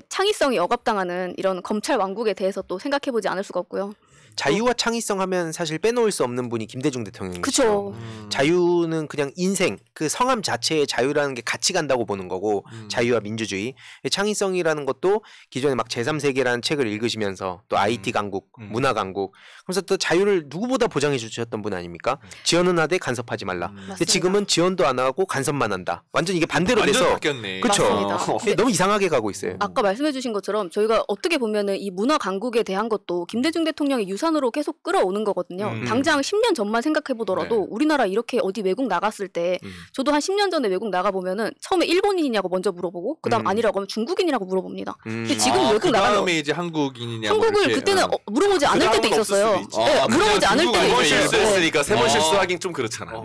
C: 창의성이 억압당하는 이런 검찰 왕국에 대해서 또 생각해보지 않을 수가 없고요.
B: 자유와 창의성 하면 사실 빼놓을 수 없는 분이 김대중 대통령이죠.
C: 그렇죠.
B: 자유는 그냥 인생, 그 성함 자체의 자유라는 게 같이 간다고 보는 거고 자유와 민주주의. 창의성이라는 것도 기존에 막 제3세계라는 책을 읽으시면서 또 IT 강국, 문화 강국 그래서 또 자유를 누구보다 보장해 주셨던 분 아닙니까? 지원은 하되 간섭하지 말라. 근데 지금은 지원도 안 하고 간섭만 한다. 완전 이게 반대로 돼서
A: 바뀌었네.
B: 그렇죠. 너무 이상하게 가고 있어요.
C: 아까 말씀해 주신 것처럼 저희가 어떻게 보면은 이 문화 강국에 대한 것도 김대중 대통령이 우리나라의 유산으로 계속 끌어오는 거거든요. 당장 10년 전만 생각해보더라도 네. 우리나라 이렇게 어디 외국 나갔을 때 저도 한 10년 전에 외국 나가보면은 처음에 일본인이냐고 먼저 물어보고 그다음 아니라고 하면 중국인이라고 물어봅니다. 근데 지금 외국 나가면
A: 그다음에 이제 한국인이냐고
C: 한국을
A: 이렇게,
C: 그때는 물어보지 않을 때도 있었어요. 네, 물어보지 않을 때도 있어요.
D: 실수했으니까 세 번 실수하긴 좀 그렇잖아.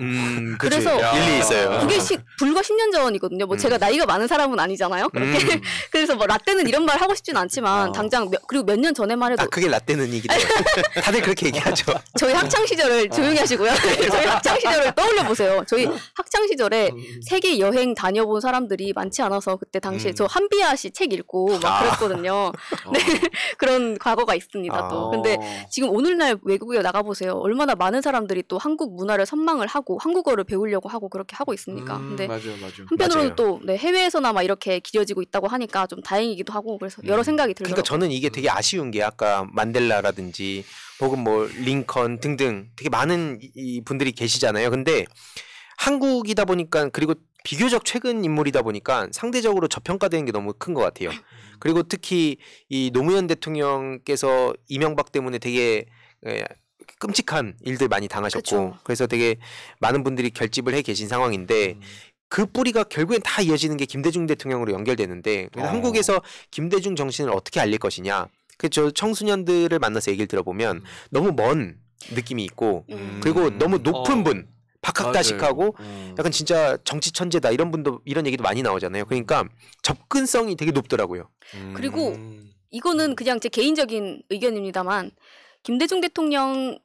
C: 그래서
B: 일리 있어요.
C: 그게 불과 10년 전이거든요. 뭐 제가 나이가 많은 사람은 아니잖아요. 그렇게 그래서 뭐 라떼는 이런 말 하고 싶진 않지만 당장 그리고 몇 년 전에만 해도
B: 그게 라떼는 이기죠. 다들 그렇게 얘기하죠.
C: 저희 학창 시절을 조용히 하시고요. 저희 학창 시절을 떠올려 보세요. 저희 학창 시절에 세계 여행 다녀본 사람들이 많지 않아서 그때 당시에 저 한비아 씨 책 읽고 막 그랬거든요. 네. 그런 과거가 있습니다. 또. 근데 지금 오늘날 외국에 나가 보세요. 얼마나 많은 사람들이 또 한국 문화를 선망을 하고 한국어를 배우려고 하고 그렇게 하고 있습니까? 근데
A: 맞아요.
C: 한편으로는 또 네, 해외에서나 막 이렇게 길어지고 있다고 하니까 좀 다행이기도 하고 그래서 여러 생각이 들더라고요.
B: 그러니까 저는 이게 되게 아쉬운 게 아까 만델라라든지 혹은 뭐 링컨 등등 되게 많은 이 분들이 계시잖아요. 근데 한국이다 보니까 그리고 비교적 최근 인물이다 보니까 상대적으로 저평가되는 게 너무 큰 것 같아요. 그리고 특히 이 노무현 대통령께서 이명박 때문에 되게 끔찍한 일들 많이 당하셨고
C: 그쵸.
B: 그래서 되게 많은 분들이 결집을 해 계신 상황인데 그 뿌리가 결국엔 다 이어지는 게 김대중 대통령으로 연결되는데 한국에서 김대중 정신을 어떻게 알릴 것이냐. 저 청소년들을 만나서 얘기를 들어보면 너무 먼 느낌이 있고 그리고 너무 높은 분 박학다식하고 약간 진짜 정치 천재다 이런 분도 이런 얘기도 많이 나오잖아요. 그러니까 접근성이 되게 높더라고요.
C: 그리고 이거는 그냥 제 개인적인 의견입니다만 김대중 대통령의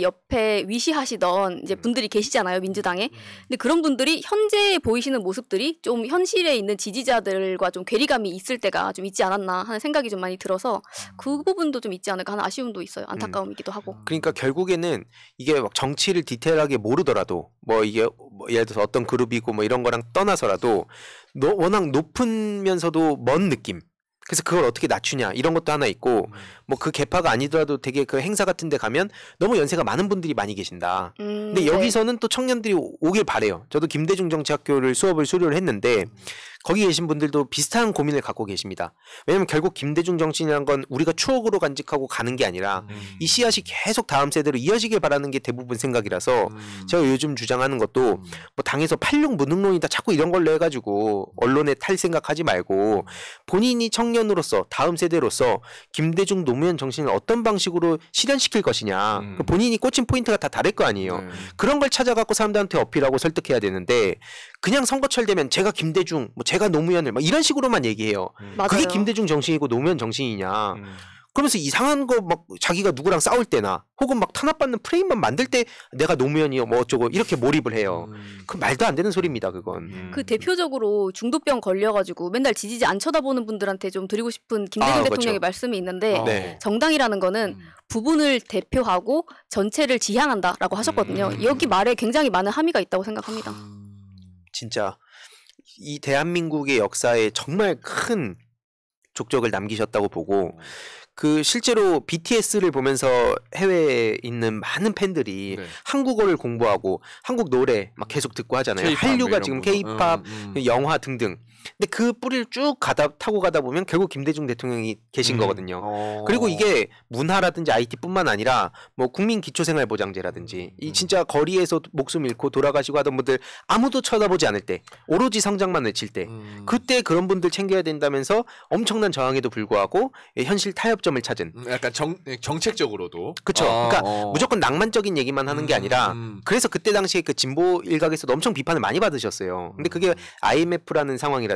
C: 옆에 위시하시던 이제 분들이 계시잖아요, 민주당에. 근데 그런 분들이 현재 보이시는 모습들이 좀 현실에 있는 지지자들과 좀 괴리감이 있을 때가 좀 있지 않았나 하는 생각이 좀 많이 들어서 그 부분도 좀 있지 않을까 하는 아쉬움도 있어요. 안타까움이기도 하고.
B: 그러니까 결국에는 이게 막 정치를 디테일하게 모르더라도 뭐 이게 뭐 예를 들어서 어떤 그룹이고 뭐 이런 거랑 떠나서라도 워낙 높으면서도 먼 느낌. 그래서 그걸 어떻게 낮추냐 이런 것도 하나 있고 뭐 그 계파가 아니더라도 되게 그 행사 같은 데 가면 너무 연세가 많은 분들이 많이 계신다. 근데 여기서는 또 청년들이 오길 바래요. 저도 김대중 정치학교를 수업을 수료를 했는데 거기 계신 분들도 비슷한 고민을 갖고 계십니다. 왜냐하면 결국 김대중 정신이란 건 우리가 추억으로 간직하고 가는 게 아니라 이 씨앗이 계속 다음 세대로 이어지길 바라는 게 대부분 생각이라서 제가 요즘 주장하는 것도 뭐 당에서 팔룡 무능론이다 자꾸 이런 걸로 해가지고 언론에 탈 생각하지 말고 본인이 청년으로서 다음 세대로서 김대중 노무현 정신을 어떤 방식으로 실현시킬 것이냐 본인이 꽂힌 포인트가 다 다를 거 아니에요. 그런 걸 찾아갖고 사람들한테 어필하고 설득해야 되는데 그냥 선거철 되면 제가 김대중 뭐 제가 노무현을 막 이런 식으로만 얘기해요. 그게 김대중 정신이고 노무현 정신이냐. 그러면서 이상한 거 막 자기가 누구랑 싸울 때나 혹은 막 탄압받는 프레임만 만들 때 내가 노무현이요 뭐 어쩌고 이렇게 몰입을 해요. 그 말도 안 되는 소리입니다. 그건.
C: 그 대표적으로 중도병 걸려가지고 맨날 지지지 안 쳐다보는 분들한테 좀 드리고 싶은 김대중 대통령의 말씀이 있는데
B: 네.
C: 정당이라는 거는 부분을 대표하고 전체를 지향한다라고 하셨거든요. 여기 말에 굉장히 많은 함의가 있다고 생각합니다.
B: 진짜 이 대한민국의 역사에 정말 큰 족적을 남기셨다고 보고 그 실제로 BTS를 보면서 해외에 있는 많은 팬들이 한국어를 공부하고 한국 노래 막 계속 듣고 하잖아요. 한류가 지금 K-팝, 영화 등등. 근데 그 뿌리를 쭉 타고 가다 보면 결국 김대중 대통령이 계신 거거든요. 그리고 이게 문화라든지 IT뿐만 아니라 뭐 국민 기초생활보장제라든지 이 진짜 거리에서 목숨 잃고 돌아가시고 하던 분들 아무도 쳐다보지 않을 때 오로지 성장만 외칠 때 그때 그런 분들 챙겨야 된다면서 엄청난 저항에도 불구하고 현실 타협점을 찾은
A: 약간 정책적으로도
B: 그렇죠. 그러니까 무조건 낭만적인 얘기만 하는 게 아니라 그래서 그때 당시에 그 진보 일각에서도 엄청 비판을 많이 받으셨어요. 근데 그게 IMF라는 상황이라든지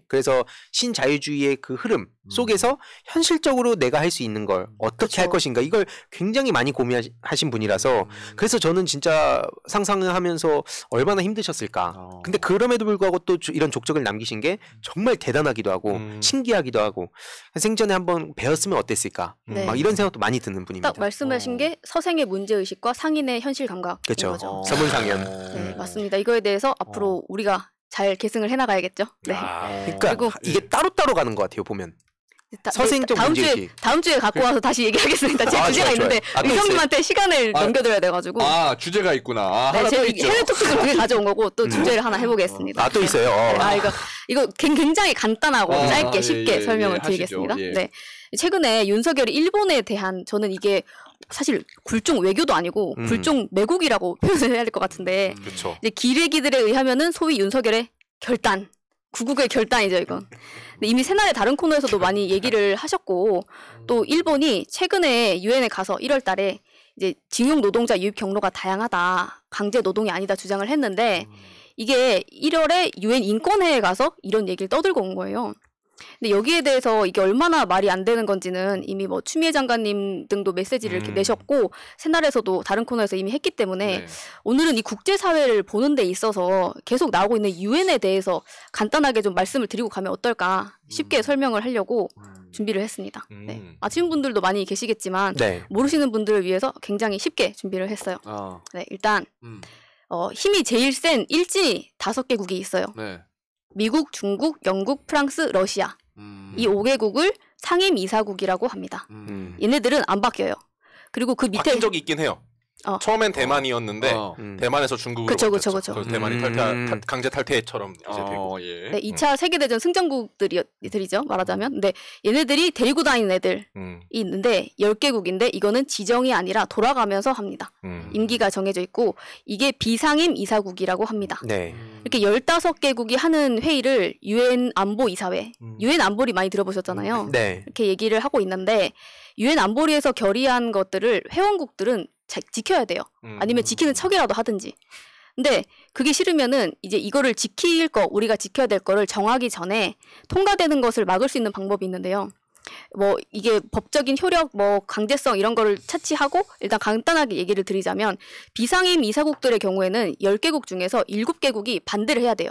B: 그래서 신자유주의의 그 흐름 속에서 현실적으로 내가 할 수 있는 걸 어떻게 할 것인가 이걸 굉장히 많이 고민하신 분이라서 그래서 저는 진짜 상상을 하면서 얼마나 힘드셨을까. 근데 그럼에도 불구하고 또 이런 족적을 남기신 게 정말 대단하기도 하고 신기하기도 하고 생전에 한번 배웠으면 어땠을까. 막 이런 생각도 많이 드는 분입니다.
C: 딱 말씀하신 게 서생의 문제의식과 상인의 현실 감각인
B: 그렇죠.
C: 거죠.
B: 서문상현.
C: 네, 맞습니다. 이거에 대해서 앞으로 우리가 잘 계승을 해나가야겠죠. 네.
B: 그러니까 그리고 이게 따로따로 가는 것 같아요. 보면. 서생적 문제의식.
C: 다음 주에 갖고 와서 다시 얘기하겠습니다. 제 주제가 있는데 의성님한테 시간을 넘겨드려야 돼가지고.
A: 주제가 있구나.
C: 네, 제 해외 특집을 두 개 가져온 거고 또 주제를 하나 해보겠습니다.
B: 또 있어요.
C: 네, 이거 굉장히 간단하고 짧게 쉽게 설명을 드리겠습니다. 예. 네. 최근에 윤석열이 일본에 대한 저는 이게 사실 굴종 외교도 아니고 굴종 매국이라고 표현을 해야 될 것 같은데 이제 기레기들에 의하면은 소위 윤석열의 결단, 구국의 결단이죠 이건. 근데 이미 새날의 다른 코너에서도 많이 얘기를 하셨고 또 일본이 최근에 유엔에 가서 1월달에 이제 징용 노동자 유입 경로가 다양하다, 강제 노동이 아니다 주장을 했는데 이게 1월에 유엔 인권회에 가서 이런 얘기를 떠들고 온 거예요. 근데 여기에 대해서 이게 얼마나 말이 안 되는 건지는 이미 뭐 추미애 장관님 등도 메시지를 이렇게 내셨고 새날에서도 다른 코너에서 이미 했기 때문에 네. 오늘은 이 국제사회를 보는 데 있어서 계속 나오고 있는 유엔에 대해서 간단하게 좀 말씀을 드리고 가면 어떨까 쉽게 설명을 하려고 준비를 했습니다. 네. 아시는 분들도 많이 계시겠지만 네. 모르시는 분들을 위해서 굉장히 쉽게 준비를 했어요. 네, 일단 힘이 제일 센 일지 5개국이 있어요. 네. 미국, 중국, 영국, 프랑스, 러시아 이 5개국을 상임이사국이라고 합니다. 얘네들은 안 바뀌어요. 그리고 그 밑에
D: 바뀐 적이 있긴 해요. 처음엔 대만이었는데 대만에서 중국으로 바뀌었죠. 대만이 강제 탈퇴처럼 이제 되고.
C: 예. 네, 2차 세계대전 승전국들이죠. 말하자면. 근데 얘네들이 데리고 다니는 애들이 있는데 10개국인데 이거는 지정이 아니라 돌아가면서 합니다. 임기가 정해져 있고 이게 비상임 이사국이라고 합니다. 네. 이렇게 15개국이 하는 회의를 유엔 안보이사회, 유엔 안보리 많이 들어보셨잖아요. 네. 이렇게 얘기를 하고 있는데 유엔 안보리에서 결의한 것들을 회원국들은 지켜야 돼요. 아니면 지키는 척이라도 하든지. 근데 그게 싫으면은 이제 이거를 지킬 거, 우리가 지켜야 될 거를 정하기 전에 통과되는 것을 막을 수 있는 방법이 있는데요. 뭐 이게 법적인 효력, 뭐 강제성 이런 거를 차치하고 일단 간단하게 얘기를 드리자면 비상임 이사국들의 경우에는 10개국 중에서 7개국이 반대를 해야 돼요.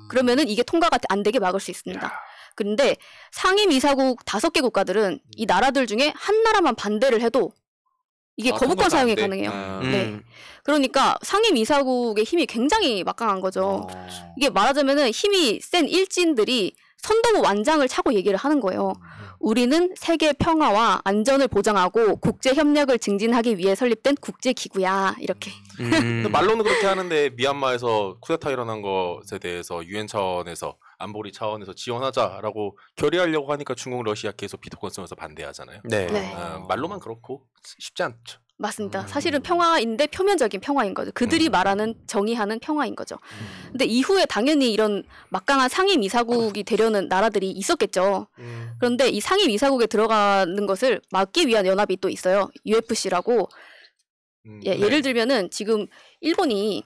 C: 그러면은 이게 통과가 안 되게 막을 수 있습니다. 그런데 상임 이사국 5개 국가들은 이 나라들 중에 한 나라만 반대를 해도 이게 거부권 사용이 가능해요. 네. 그러니까 상임 이사국의 힘이 굉장히 막강한 거죠. 이게 말하자면은 힘이 센 일진들이 선도부 완장을 차고 얘기를 하는 거예요. 우리는 세계 평화와 안전을 보장하고 국제 협력을 증진하기 위해 설립된 국제 기구야. 이렇게.
D: 말로는 그렇게 하는데 미얀마에서 쿠데타 일어난 것에 대해서 유엔 차원에서 안보리 차원에서 지원하자라고 결의하려고 하니까 중국, 러시아 계속 비토권 쓰면서 반대하잖아요. 네. 네. 말로만 그렇고 쉽지 않죠.
C: 맞습니다. 사실은 평화인데 표면적인 평화인 거죠. 그들이 말하는 정의하는 평화인 거죠. 근데 이후에 당연히 이런 막강한 상임 이사국이 되려는 나라들이 있었겠죠. 그런데 이 상임 이사국에 들어가는 것을 막기 위한 연합이 또 있어요. UFC라고. 예를 들면은 지금 일본이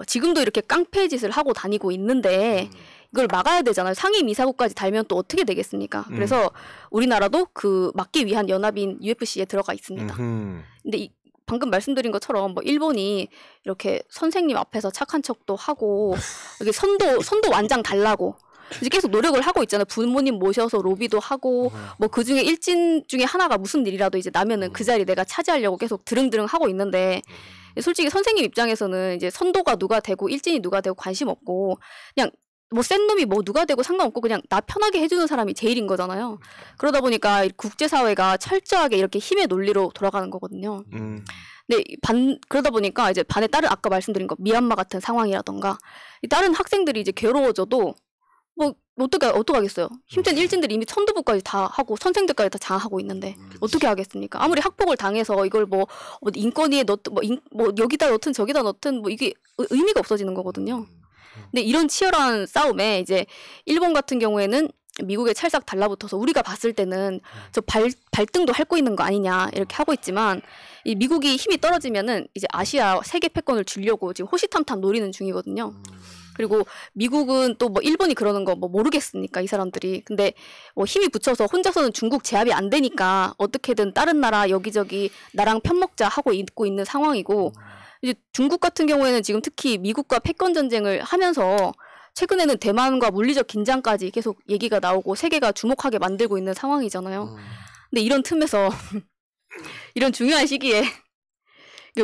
C: 지금도 이렇게 깡패 짓을 하고 다니고 있는데 이걸 막아야 되잖아요. 상임 이사국까지 달면 또 어떻게 되겠습니까? 그래서 우리나라도 그 막기 위한 연합인 UFC에 들어가 있습니다. 근데 방금 말씀드린 것처럼 뭐 일본이 이렇게 선생님 앞에서 착한 척도 하고 이렇게 선도 완장 달라고 이제 계속 노력을 하고 있잖아요. 부모님 모셔서 로비도 하고 뭐 그 중에 일진 중에 하나가 무슨 일이라도 이제 나면은 그 자리 내가 차지하려고 계속 드릉드릉 하고 있는데 솔직히 선생님 입장에서는 이제 선도가 누가 되고 일진이 누가 되고 관심 없고 그냥 뭐 센 놈이 뭐 누가 되고 상관없고 그냥 나 편하게 해주는 사람이 제일인 거잖아요. 그러다 보니까 국제사회가 철저하게 이렇게 힘의 논리로 돌아가는 거거든요. 근데 그러다 보니까 이제 반에 다른 아까 말씀드린 거 미얀마 같은 상황이라던가 다른 학생들이 이제 괴로워져도 뭐 어떻게 하겠어요. 힘센 일진들이 이미 선두부까지 다 하고 선생들까지 다 장악하고 있는데 어떻게 하겠습니까? 아무리 학폭을 당해서 이걸 뭐 인권위에 뭐 여기다 넣든 저기다 넣든 뭐 이게 의미가 없어지는 거거든요. 근데 이런 치열한 싸움에 이제 일본 같은 경우에는 미국에 찰싹 달라붙어서 우리가 봤을 때는 저 발등도 핥고 있는 거 아니냐 이렇게 하고 있지만 이 미국이 힘이 떨어지면은 이제 아시아 세계 패권을 주려고 지금 호시탐탐 노리는 중이거든요. 그리고 미국은 또 뭐 일본이 그러는 거 뭐 모르겠으니까 이 사람들이. 근데 뭐 힘이 붙여서 혼자서는 중국 제압이 안 되니까 어떻게든 다른 나라 여기저기 나랑 편먹자 하고 있고 있는 상황이고 이제 중국 같은 경우에는 지금 특히 미국과 패권 전쟁을 하면서 최근에는 대만과 물리적 긴장까지 계속 얘기가 나오고 세계가 주목하게 만들고 있는 상황이잖아요. 근데 이런 틈에서 이런 중요한 시기에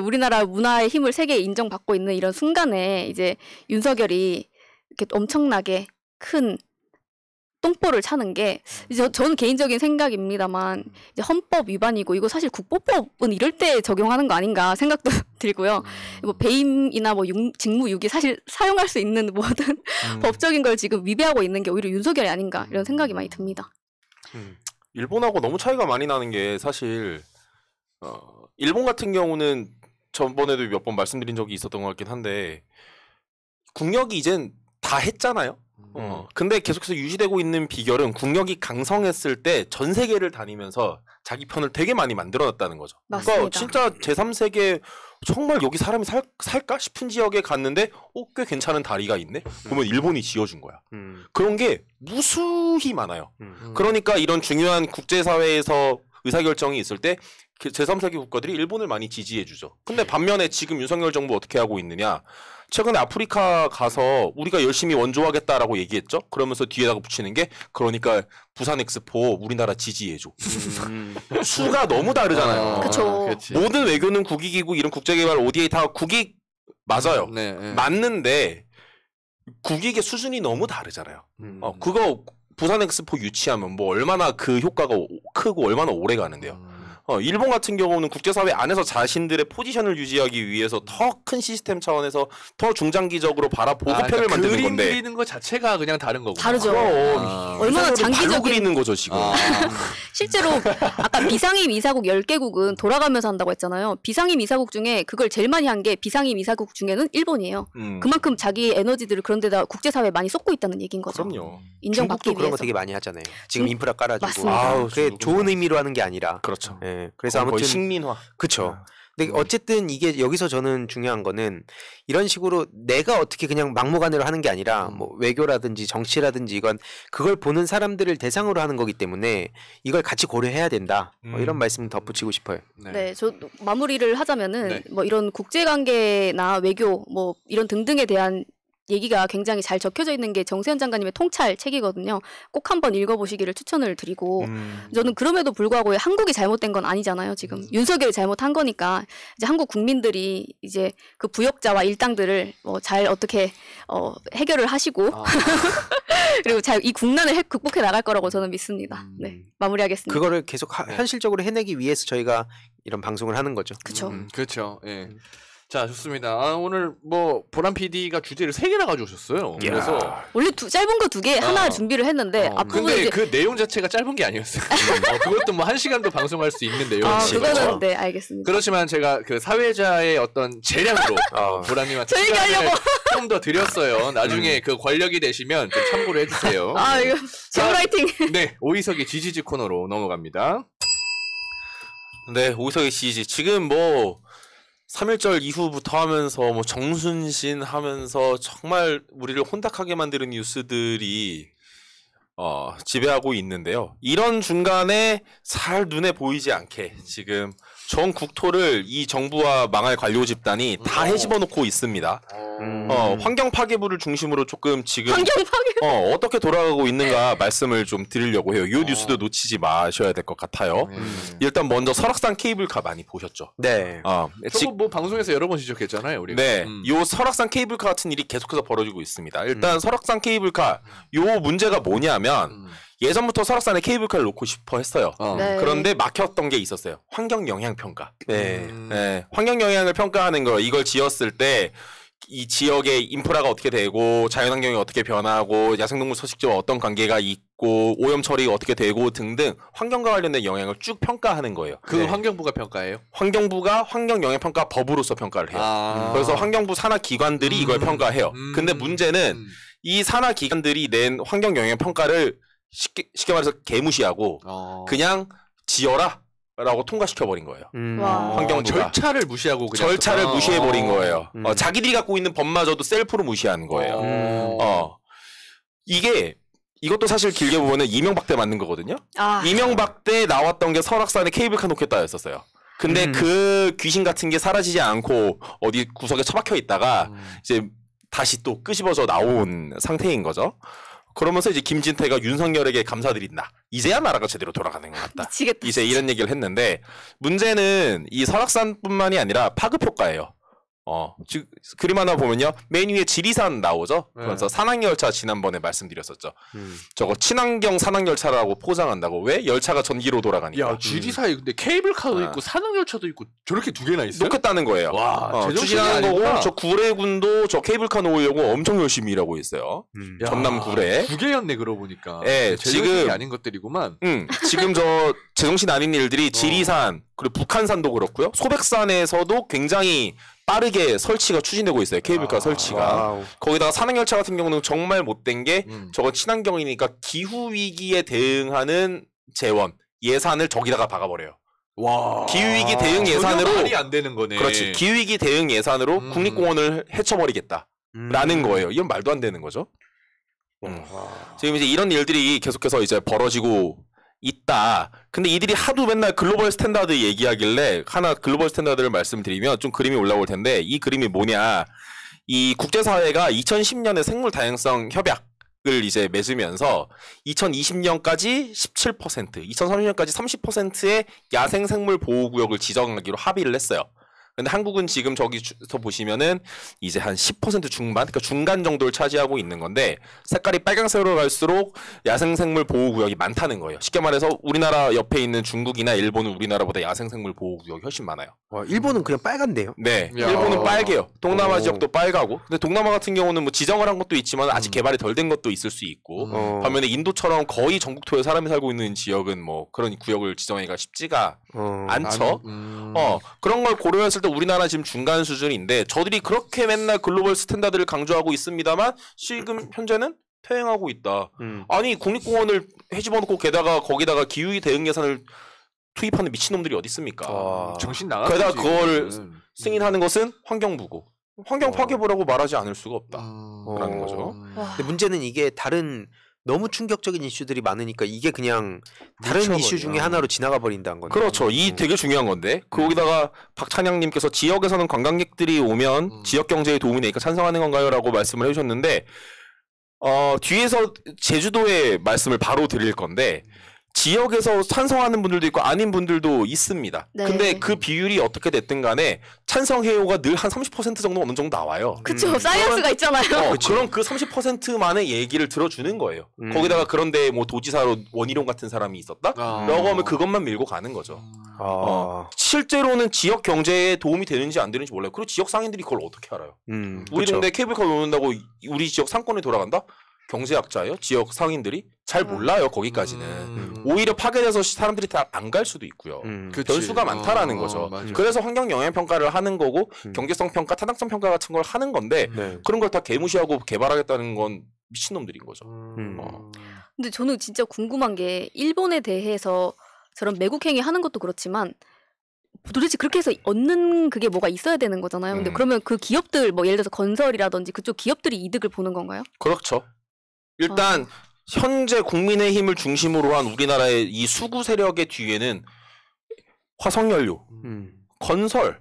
C: 우리나라 문화의 힘을 세계에 인정받고 있는 이런 순간에 이제 윤석열이 이렇게 엄청나게 큰 똥볼을 차는 게 이제 저는 개인적인 생각입니다만 이제 헌법 위반이고 이거 사실 국보법은 이럴 때 적용하는 거 아닌가 생각도 들고요. 뭐 배임이나 뭐 직무유기 사실 사용할 수 있는 모든 법적인 걸 지금 위배하고 있는 게 오히려 윤석열이 아닌가 이런 생각이 많이 듭니다.
D: 일본하고 너무 차이가 많이 나는 게 사실 일본 같은 경우는 전번에도 몇 번 말씀드린 적이 있었던 것 같긴 한데 국력이 이젠 다 했잖아요. 근데 계속해서 유지되고 있는 비결은 국력이 강성했을 때 전 세계를 다니면서 자기 편을 되게 많이 만들어놨다는 거죠.
C: 맞습니다.
D: 그러니까 진짜 제3세계 정말 여기 사람이 살까 싶은 지역에 갔는데 꽤 괜찮은 다리가 있네? 그러면 일본이 지어준 거야. 그런 게 무수히 많아요. 그러니까 이런 중요한 국제사회에서 의사결정이 있을 때 그 제3세계 국가들이 일본을 많이 지지해주죠. 근데 반면에 지금 윤석열 정부 어떻게 하고 있느냐. 최근에 아프리카 가서 우리가 열심히 원조하겠다라고 얘기했죠. 그러면서 뒤에다가 붙이는 게 그러니까 부산 엑스포 우리나라 지지해줘. 수가 너무 다르잖아요.
C: 그쵸.
D: 모든 외교는 국익이고 이런 국제개발 ODA 다 국익 맞아요. 맞는데 국익의 수준이 너무 다르잖아요. 그거 부산 엑스포 유치하면 뭐 얼마나 그 효과가 크고 얼마나 오래 가는데요. 일본 같은 경우는 국제사회 안에서 자신들의 포지션을 유지하기 위해서 더 큰 시스템 차원에서 더 중장기적으로 보급편을 만드는
A: 그림
D: 건데
A: 그리는 것 자체가 그냥 다른 거구나.
C: 다르죠.
D: 얼마나 장기적으로 그리는 거죠 지금.
C: 실제로 아까 비상임 이사국 10개국은 돌아가면서 한다고 했잖아요. 비상임 이사국 중에 그걸 제일 많이 한 게 비상임 이사국 중에는 일본이에요. 그만큼 자기 에너지들을 그런 데다 국제사회에 많이 쏟고 있다는 얘기인 거죠.
D: 그럼요.
C: 인정받기
B: 중국도
C: 위해서.
B: 그런 거 되게 많이 하잖아요. 지금 인프라 깔아주고.
C: 맞습니다.
B: 그게 좋은 의미로 하는 게 아니라.
D: 그렇죠.
B: 네. 그래서 아무튼
D: 식민화.
B: 그렇죠. 근데 어쨌든 이게 여기서 저는 중요한 거는 이런 식으로 내가 어떻게 그냥 막무가내로 하는 게 아니라 뭐 외교라든지 정치라든지 이건 그걸 보는 사람들을 대상으로 하는 거기 때문에 이걸 같이 고려해야 된다. 이런 말씀 덧붙이고 싶어요.
C: 네, 저 마무리를 하자면은
A: 네.
C: 뭐 이런 국제관계나 외교 뭐 이런 등등에 대한 얘기가 굉장히 잘 적혀져 있는 게 정세현 장관님의 통찰 책이거든요. 꼭 한번 읽어보시기를 추천을 드리고 저는 그럼에도 불구하고 한국이 잘못된 건 아니잖아요. 지금 윤석열이 잘못한 거니까 이제 한국 국민들이 이제 그 부역자와 일당들을 뭐 잘 어떻게 해결을 하시고 그리고 잘 이 국난을 극복해 나갈 거라고 저는 믿습니다. 네, 마무리하겠습니다.
B: 그거를 계속 현실적으로 해내기 위해서 저희가 이런 방송을 하는 거죠.
C: 그렇죠.
A: 그렇죠. 예. 자, 좋습니다. 오늘 뭐 보람 PD가 주제를 3개나 가져오셨어요. 그래서
C: 원래 짧은 거 2개 하나 준비를 했는데 앞부분
A: 근데
C: 이제
A: 그 내용 자체가 짧은 게 아니었어요. 그것도 뭐 1시간도 방송할 수 있는 내용이지.
C: 그거는 네, 알겠습니다.
A: 그렇지만 제가 그 사회자의 어떤 재량으로 보람님한테
C: 저 얘기하려고
A: 좀 더 드렸어요. 나중에 그 권력이 되시면 좀 참고를 해주세요.
C: 이거 제라이팅.
A: 네, 오이석의 지지지 코너로 넘어갑니다.
D: 네, 오이석의 지지. 지금 뭐 3.1절 이후부터 하면서 뭐 정순신 하면서 정말 우리를 혼탁하게 만드는 뉴스들이 지배하고 있는데요. 이런 중간에 잘 눈에 보이지 않게 지금 전 국토를 이 정부와 망할 관료 집단이 다 해집어 놓고 있습니다. 환경 파괴부를 중심으로 조금 지금
C: 환경 파괴.
D: 어떻게 돌아가고 있는가 말씀을 좀 드리려고 해요. 이 뉴스도 놓치지 마셔야 될 것 같아요. 일단 먼저 설악산 케이블카 많이 보셨죠?
B: 네.
A: 저거 뭐 방송에서 여러 번 지적했잖아요, 우리가.
D: 네. 요 설악산 케이블카 같은 일이 계속해서 벌어지고 있습니다. 일단 설악산 케이블카 요 문제가 뭐냐면 예전부터 설악산에 케이블카를 놓고 싶어 했어요.
C: 네.
D: 그런데 막혔던 게 있었어요. 환경 영향 평가. 네. 환경 영향을 평가하는 거. 이걸 지었을 때 이 지역의 인프라가 어떻게 되고 자연환경이 어떻게 변하고 야생동물 서식지와 어떤 관계가 있고 오염 처리가 어떻게 되고 등등 환경과 관련된 영향을 쭉 평가하는 거예요.
A: 그 환경부가 평가해요?
D: 환경부가 환경영향평가 법으로서 평가를 해요. 그래서 환경부 산하 기관들이 이걸 평가해요. 근데 문제는 이 산하 기관들이 낸 환경영향평가를 쉽게 말해서 개무시하고 그냥 지어라 라고 통과시켜버린 거예요. 환경부가
A: 절차를 무시하고 그냥
D: 절차를 무시해버린 거예요. 자기들이 갖고 있는 법마저도 셀프로 무시하는 거예요. 이것도 사실 길게 보면은 이명박 때 맞는 거거든요. 이명박 때 나왔던 게 설악산에 케이블카 놓겠다였었어요. 근데 그 귀신 같은 게 사라지지 않고 어디 구석에 처박혀 있다가 이제 다시 또 끄집어져 나온 상태인 거죠. 그러면서 이제 김진태가 윤석열에게 감사드린다. 이제야 나라가 제대로 돌아가는 것 같다.
C: 미치겠다.
D: 이제 이런 얘기를 했는데 문제는 이 설악산뿐만이 아니라 파급 효과예요. 지금 그림 하나 보면요. 맨 위에 지리산 나오죠. 그래서 산악열차 지난번에 말씀드렸었죠. 저거 친환경 산악열차라고 포장한다고. 왜? 열차가 전기로 돌아가니까.
A: 야, 지리사에 근데 케이블카도 있고 산악열차도 있고 저렇게 두 개나 있어요?
D: 놓겠다는 거예요.
A: 와,
D: 추진하는 거고 저 구례군도 저 케이블카 놓으려고 엄청 열심히 일하고 있어요. 전남 구례.
A: 두 개였네 그러고 보니까.
D: 네, 지금
A: 아닌 것들이구만.
D: 지금 저 제정신 아닌 일들이 지리산 그리고 북한산도 그렇고요. 소백산에서도 굉장히 빠르게 설치가 추진되고 있어요. 케이블카 설치가. 거기다가 산악열차 같은 경우는 정말 못된 게 저거 친환경이니까 기후위기에 대응하는 재원, 예산을 저기다가 박아버려요.
A: 와.
D: 기후위기 대응 예산으로.
A: 말이 안 되는 거네.
D: 그렇지. 기후위기 대응 예산으로 국립공원을 해쳐버리겠다. 라는 거예요. 이건 말도 안 되는 거죠. 지금 이제 이런 일들이 계속해서 이제 벌어지고 있다. 근데 이들이 하도 맨날 글로벌 스탠다드 얘기하길래 하나 글로벌 스탠다드를 말씀드리면 좀 그림이 올라올 텐데 이 그림이 뭐냐. 이 국제사회가 2010년에 생물 다양성 협약을 이제 맺으면서 2020년까지 17%, 2030년까지 30%의 야생 생물 보호구역을 지정하기로 합의를 했어요. 근데 한국은 지금 저기서 보시면은 이제 한 10% 중반, 그러니까 중간 정도를 차지하고 있는 건데 색깔이 빨강색으로 갈수록 야생생물 보호구역이 많다는 거예요. 쉽게 말해서 우리나라 옆에 있는 중국이나 일본은 우리나라보다 야생생물 보호구역이 훨씬 많아요.
B: 와, 일본은 그냥 빨간데요?
D: 네, 일본은 빨개요. 동남아 지역도 빨가고. 근데 동남아 같은 경우는 뭐 지정을 한 것도 있지만 아직 개발이 덜 된 것도 있을 수 있고 반면에 인도처럼 거의 전국토에 사람이 살고 있는 지역은 뭐 그런 구역을 지정하기가 쉽지가 않죠. 그런 걸 고려했을 때 우리나라 지금 중간 수준인데 저들이 그렇게 맨날 글로벌 스탠다드를 강조하고 있습니다만 지금 현재는 퇴행하고 있다. 아니 국립공원을 해집어놓고 게다가 거기다가 기후위 대응 예산을 투입하는 미친놈들이 어디 있습니까?
A: 정신 나갔지.
D: 게다가 그거를 승인하는 것은 환경부고 환경 파괴부라고 말하지 않을 수가 없다라는 거죠.
B: 근데 문제는 이게 다른 너무 충격적인 이슈들이 많으니까 이게 그냥 다른 이슈 중에 하나로 지나가 버린다는 건데.
D: 그렇죠. 이 되게 중요한 건데 거기다가 박찬양님께서 지역에서는 관광객들이 오면 지역 경제에 도움이 되니까 찬성하는 건가요? 라고 말씀을 해주셨는데 뒤에서 제주도의 말씀을 바로 드릴 건데 지역에서 찬성하는 분들도 있고 아닌 분들도 있습니다.
C: 네.
D: 근데 그 비율이 어떻게 됐든 간에 찬성해요가 늘 한 30% 정도 어느 정도 나와요.
C: 그쵸. 사이언스가 있잖아요.
D: 그럼 그 30%만의 얘기를 들어주는 거예요. 거기다가 그런데 뭐 도지사로 원희룡 같은 사람이 있었다? 라고 하면 그것만 밀고 가는 거죠. 실제로는 지역 경제에 도움이 되는지 안 되는지 몰라요. 그리고 지역 상인들이 그걸 어떻게 알아요? 우리 동네 케이블카 놓는다고 우리 지역 상권에 돌아간다? 경제학자예요? 지역 상인들이? 잘 몰라요, 거기까지는. 오히려 파괴돼서 사람들이 다 안 갈 수도 있고요. 변수가 많다라는 거죠. 그래서 환경 영향 평가를 하는 거고 경제성 평가, 타당성 평가 같은 걸 하는 건데 그런 걸 다 개무시하고 개발하겠다는 건 미친놈들인 거죠.
C: 근데 저는 진짜 궁금한 게 일본에 대해서 저런 매국행위 하는 것도 그렇지만 도대체 그렇게 해서 얻는 그게 뭐가 있어야 되는 거잖아요. 근데 그러면 그 기업들 뭐 예를 들어서 건설이라든지 그쪽 기업들이 이득을 보는 건가요?
D: 그렇죠. 일단 현재 국민의힘을 중심으로 한 우리나라의 이 수구 세력의 뒤에는 화석연료, 건설,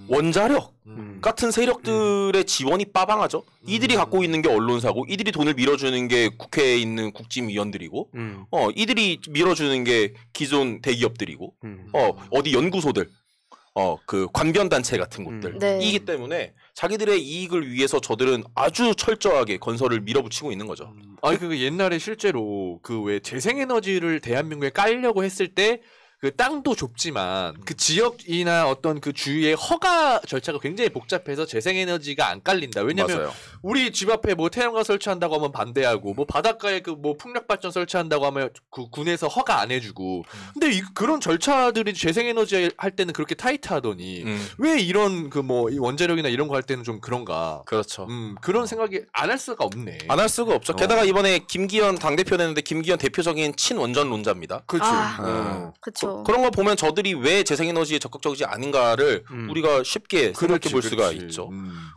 D: 원자력 같은 세력들의 지원이 빠방하죠. 이들이 갖고 있는 게 언론사고 이들이 돈을 밀어주는 게 국회에 있는 국짐위원들이고 이들이 밀어주는 게 기존 대기업들이고 어디 연구소들 그 관변단체 같은 곳들 이기 때문에 자기들의 이익을 위해서 저들은 아주 철저하게 건설을 밀어붙이고 있는 거죠.
A: 아니 그 옛날에 실제로 그 왜 재생에너지를 대한민국에 깔려고 했을 때 그 땅도 좁지만 그 지역이나 어떤 그 주위의 허가 절차가 굉장히 복잡해서 재생에너지가 안 깔린다. 왜냐면
D: 맞아요.
A: 우리 집 앞에 뭐 태양광 설치한다고 하면 반대하고 뭐 바닷가에 그 뭐 풍력발전 설치한다고 하면 그 군에서 허가 안 해주고. 근데 그런 절차들이 재생에너지 할 때는 그렇게 타이트하더니 왜 이런 그 뭐 원자력이나 이런 거 할 때는 좀 그런가.
D: 그렇죠.
A: 그런 생각이 안 할 수가 없네.
D: 안 할 수가 없죠. 게다가 이번에 김기현 당대표 됐는데 김기현 대표적인 친원전론자입니다.
A: 그렇죠.
C: 그렇죠.
D: 그런 거 보면 저들이 왜 재생에너지에 적극적이지 않은가를 우리가 쉽게 생각해 볼 수가 있죠.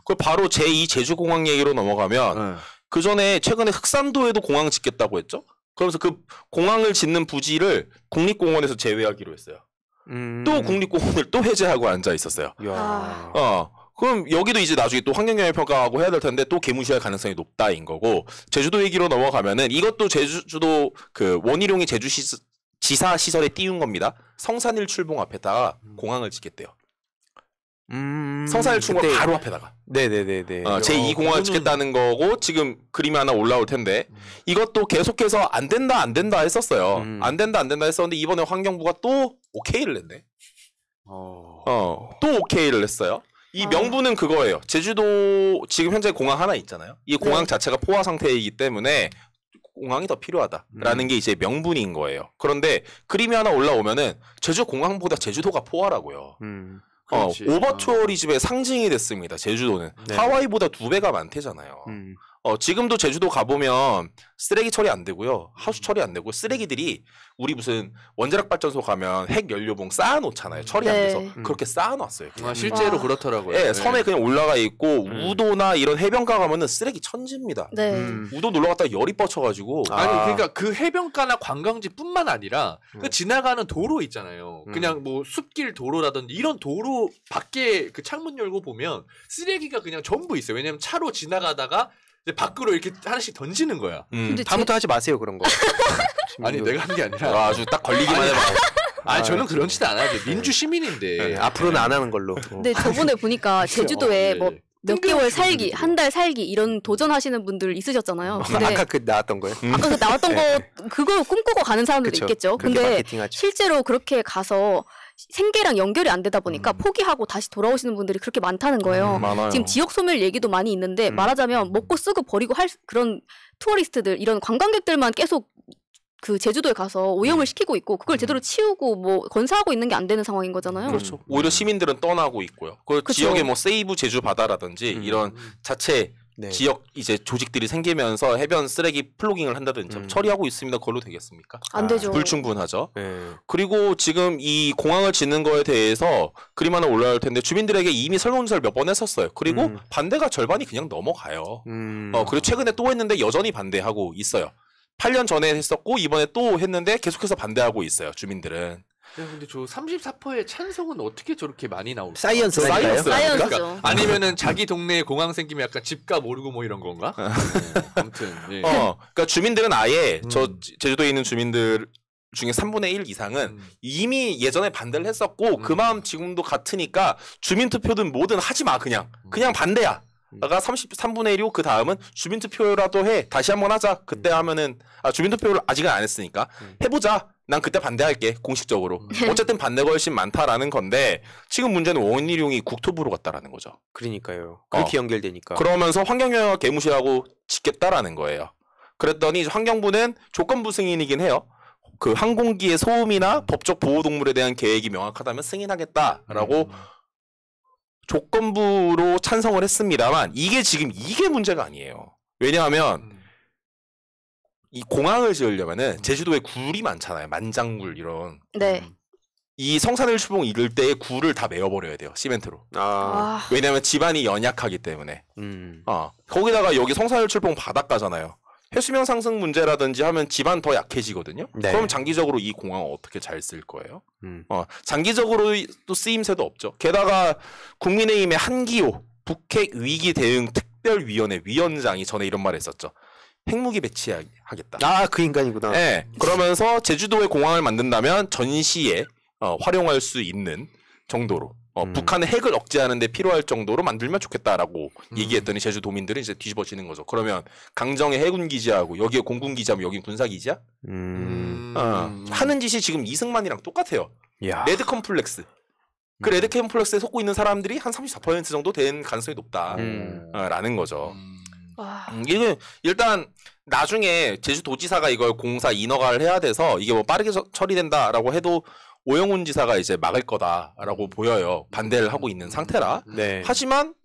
D: 그 바로 제2 제주공항 얘기로 넘어가면 그 전에 최근에 흑산도에도 공항 짓겠다고 했죠. 그러면서 그 공항을 짓는 부지를 국립공원에서 제외하기로 했어요. 또 국립공원을 또 해제하고 앉아 있었어요. 그럼 여기도 이제 나중에 또 환경영향 평가하고 해야 될 텐데 또 개무시할 가능성이 높다인 거고 제주도 얘기로 넘어가면은 이것도 제주도 그 원희룡이 지사 시설에 띄운 겁니다. 성산일 출봉 앞에다가 공항을 짓겠대요. 성산일 출구가 바로 앞에다가.
B: 네네네네.
D: 제2 공항을 짓겠다는 거고 지금 그림이 하나 올라올 텐데 이것도 계속해서 안 된다 했었어요. 안 된다 했었는데 이번에 환경부가 또 오케이를 냈네. 또 오케이를 냈어요. 이 명분은 그거예요. 제주도 지금 현재 공항 하나 있잖아요. 이 공항 자체가 포화 상태이기 때문에 공항이 더 필요하다라는 게 이제 명분인 거예요. 그런데 그림이 하나 올라오면은 제주 공항보다 제주도가 포화라고요. 오버 투어리즘의 상징이 됐습니다. 제주도는 하와이보다 2배가 많대잖아요. 지금도 제주도 가보면 쓰레기 처리 안 되고요. 하수 처리 안 되고 쓰레기들이 우리 무슨 원자력 발전소 가면 핵 연료봉 쌓아놓잖아요. 처리 안 돼서 그렇게 쌓아놨어요.
A: 실제로 그렇더라고요.
D: 네, 섬에 그냥 올라가 있고 우도나 이런 해변가 가면은 쓰레기 천지입니다. 우도 놀러 갔다가 열이 뻗쳐가지고
A: 아니 그러니까 그 해변가나 관광지뿐만 아니라 그 지나가는 도로 있잖아요. 그냥 뭐 숲길 도로라든지 이런 도로 밖에 그 창문 열고 보면 쓰레기가 그냥 전부 있어요. 왜냐면 차로 지나가다가 이제 밖으로 이렇게 하나씩 던지는 거야.
B: 근데 다음부터 하지 마세요 그런 거.
A: 아니 내가 한 게 아니라
D: 아주 딱 걸리기만 해봐.
A: 아니 저는 그런 짓 안 하죠. 민주 시민인데
B: 앞으로는 안 하는 걸로.
C: 근데 저번에 보니까 제주도에 뭐 몇 개월 살기, 한 달 살기 이런 도전하시는 분들 있으셨잖아요. 근데
B: 아까 그 나왔던 거요?
C: 아까 그 나왔던 거 그거 꿈꾸고 가는 사람들도 그쵸, 있겠죠. 근데 실제로 그렇게 가서 생계랑 연결이 안 되다 보니까 포기하고 다시 돌아오시는 분들이 그렇게 많다는 거예요. 지금 지역 소멸 얘기도 많이 있는데 말하자면 먹고 쓰고 버리고 할 그런 투어리스트들 이런 관광객들만 계속 그 제주도에 가서 오염을 시키고 있고 그걸 제대로 치우고 뭐 건사하고 있는 게 안 되는 상황인 거잖아요.
D: 그렇죠. 오히려 시민들은 떠나고 있고요. 그 지역에 뭐 세이브 제주 바다라든지 이런 자체 지역 이제 조직들이 생기면서 해변 쓰레기 플로깅을 한다든지 처리하고 있습니다. 그걸로 되겠습니까?
C: 안 되죠.
D: 불충분하죠. 그리고 지금 이 공항을 짓는 거에 대해서 그림 하나 올라올 텐데 주민들에게 이미 설문조사를 몇 번 했었어요. 그리고 반대가 절반이 그냥 넘어가요. 그리고 최근에 또 했는데 여전히 반대하고 있어요. 8년 전에 했었고 이번에 또 했는데 계속해서 반대하고 있어요. 주민들은.
A: 근데 저 34%의 찬성은 어떻게 저렇게 많이 나올까?
B: 사이언스인가요?
C: 사이언스죠.
A: 아니면은 자기 동네에 공항 생기면 약간 집값 오르고 뭐 이런 건가? 아무튼. 예.
D: 그러니까 주민들은 아예 저 제주도에 있는 주민들 중에 3분의 1 이상은 이미 예전에 반대를 했었고 그 마음 지금도 같으니까 주민투표든 뭐든 하지 마 그냥 반대야. 가 33분의 1이고 그 다음은 주민투표라도 해 다시 한번 하자 그때 하면은 주민투표를 아직은 안 했으니까 해보자 난 그때 반대할게 공식적으로 어쨌든 반대가 훨씬 많다라는 건데 지금 문제는 원희룡이 국토부로 갔다라는 거죠.
B: 그러니까요. 그렇게 연결되니까
D: 그러면서 환경영향을 개무시하고 짓겠다라는 거예요. 그랬더니 환경부는 조건부 승인이긴 해요. 그 항공기의 소음이나 법적 보호동물에 대한 계획이 명확하다면 승인하겠다라고 조건부로 찬성을 했습니다만 이게 문제가 아니에요. 왜냐하면 이 공항을 지으려면은 제주도에 굴이 많잖아요. 만장굴 이런.
C: 네.
D: 이 성산일 출봉 일대에 굴을 다 메워버려야 돼요. 시멘트로. 왜냐하면 지반이 연약하기 때문에. 거기다가 여기 성산일 출봉 바닷가잖아요. 해수면 상승 문제라든지 하면 지반 더 약해지거든요. 네. 그럼 장기적으로 이 공항을 어떻게 잘 쓸 거예요? 장기적으로 또 쓰임새도 없죠. 게다가 국민의힘의 한기호 북핵 위기 대응 특별위원회 위원장이 전에 이런 말을 했었죠. 핵무기 배치하겠다.
B: 그 인간이구나.
D: 네. 그러면서 제주도에 공항을 만든다면 전시에 활용할 수 있는 정도로 북한의 핵을 억제하는 데 필요할 정도로 만들면 좋겠다라고 얘기했더니 제주도민들은 이제 뒤집어지는 거죠. 그러면 강정에 해군 기지하고 여기에 공군 기지하면 여긴 군사 기지야? 하는 짓이 지금 이승만이랑 똑같아요. 야. 레드 컴플렉스. 그 레드 컴플렉스에 속고 있는 사람들이 한 34% 정도 된 가능성이 높다라는 거죠. 이게 일단 나중에 제주도지사가 이걸 공사 인허가를 해야 돼서 이게 뭐 빠르게 처리된다라고 해도 오영훈 지사가 이제 막을 거다라고 보여요. 반대를 하고 있는 상태라.
B: 네.
D: 하지만